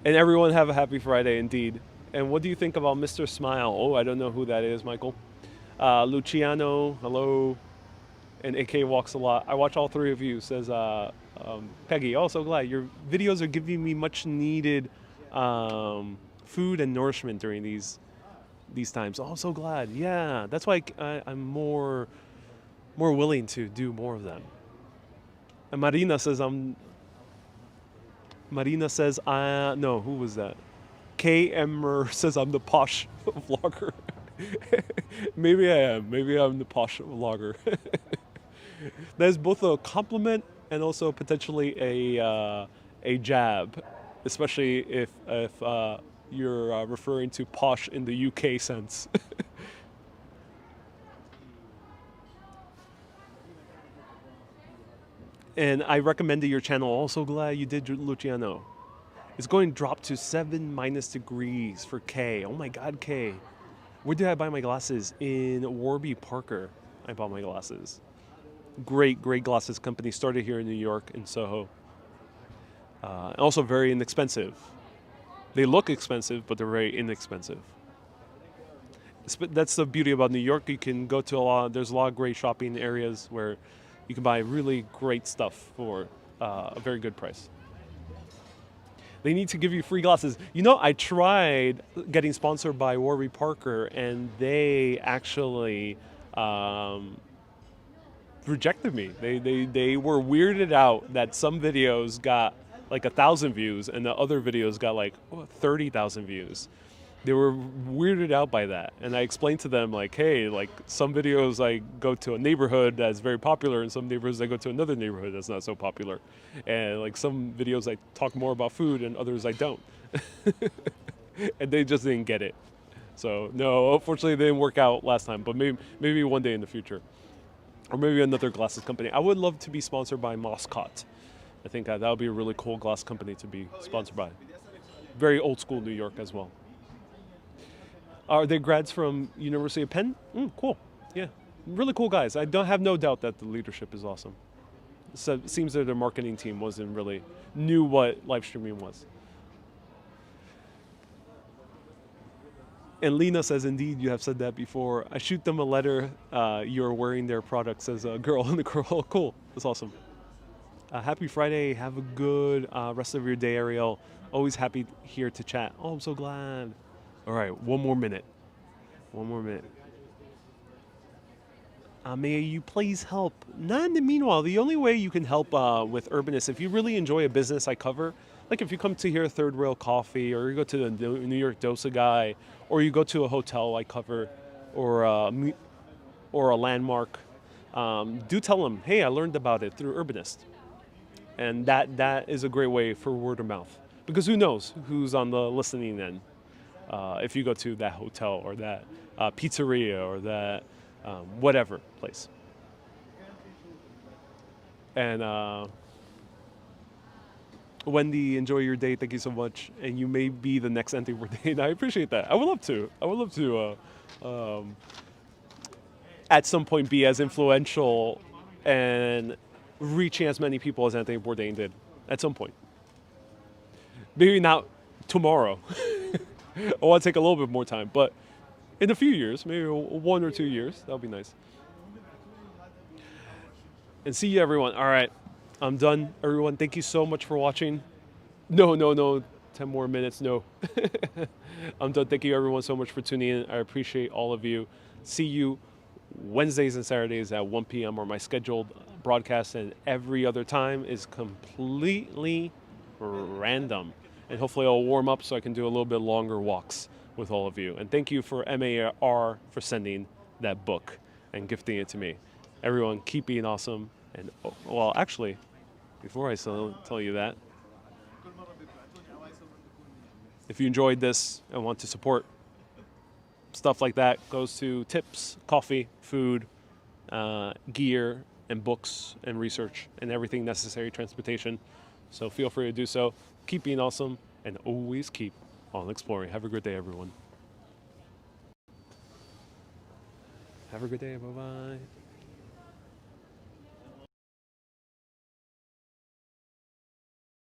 And everyone have a happy Friday indeed. And what do you think about Mr. Smile? Oh, I don't know who that is, Michael. Luciano, hello. And AK walks a lot. I watch all three of you, says Peggy. Oh, so glad. Your videos are giving me much needed food and nourishment during these times. Oh, so glad. Yeah, that's why I'm more willing to do more of them. And Marina says no, who was that? K. Emmer says I'm the posh vlogger. Maybe I am. Maybe I'm the posh vlogger. That is both a compliment and also potentially a jab, especially if you're referring to posh in the UK sense. And I recommended your channel. Also glad you did, Luciano. It's going to drop to 7 degrees for K. Oh my God, K. Where did I buy my glasses? In Warby Parker. I bought my glasses. Great glasses company. Started here in New York in Soho. Also very inexpensive. They look expensive, but they're very inexpensive. That's the beauty about New York. You can go to there's a lot of great shopping areas where you can buy really great stuff for a very good price. They need to give you free glasses. You know, I tried getting sponsored by Warby Parker, and they actually rejected me. They were weirded out that some videos got like 1,000 views, and the other videos got like 30,000 views. They were weirded out by that, and I explained to them like, hey, like some videos I go to a neighborhood that's very popular, and some neighborhoods I go to another neighborhood that's not so popular, and like some videos I talk more about food, and others I don't, and they just didn't get it. So no, unfortunately, it didn't work out last time, but maybe one day in the future, or maybe another glasses company. I would love to be sponsored by Moscot. I think that would be a really cool glass company to be sponsored by. Very old school New York as well. Are they grads from University of Penn? Cool. Yeah. Really cool guys. I don't have no doubt that the leadership is awesome. So it seems that their marketing team knew what live streaming was. And Lena says, indeed, you have said that before. I shoot them a letter. You're wearing their products as a girl and a girl. Cool. That's awesome. Happy Friday. Have a good rest of your day, Ariel. Always happy here to chat. Oh, I'm so glad. All right, one more minute. May you please help? Not in the meanwhile. The only way you can help with Urbanist, if you really enjoy a business I cover, like if you come to here Third Rail Coffee, or you go to the New York Dosa Guy, or you go to a hotel I cover, or a landmark, do tell them, hey, I learned about it through Urbanist. And that is a great way for word of mouth. Because who knows who's on the listening end. If you go to that hotel or that pizzeria or that whatever place. And Wendy, enjoy your day. Thank you so much. And you may be the next Anthony Bourdain. I appreciate that. I would love to at some point be as influential and reaching as many people as Anthony Bourdain did at some point. Maybe not tomorrow. I want to take a little bit more time, but in a few years, maybe 1 or 2 years, that'll be nice. And see you, everyone. All right, I'm done, everyone. Thank you so much for watching. No, 10 more minutes, no. I'm done. Thank you, everyone, so much for tuning in. I appreciate all of you. See you Wednesdays and Saturdays at 1 p.m. or my scheduled broadcast, and every other time is completely random. And hopefully I'll warm up so I can do a little bit longer walks with all of you. And thank you for MAR for sending that book and gifting it to me. Everyone, keep being awesome. And well, actually, before I tell you that, if you enjoyed this and want to support stuff like that, goes to tips, coffee, food, gear, and books and research and everything necessary, transportation. So feel free to do so. Keep being awesome and always keep on exploring. Have a good day, everyone. Have a good day. Bye-bye.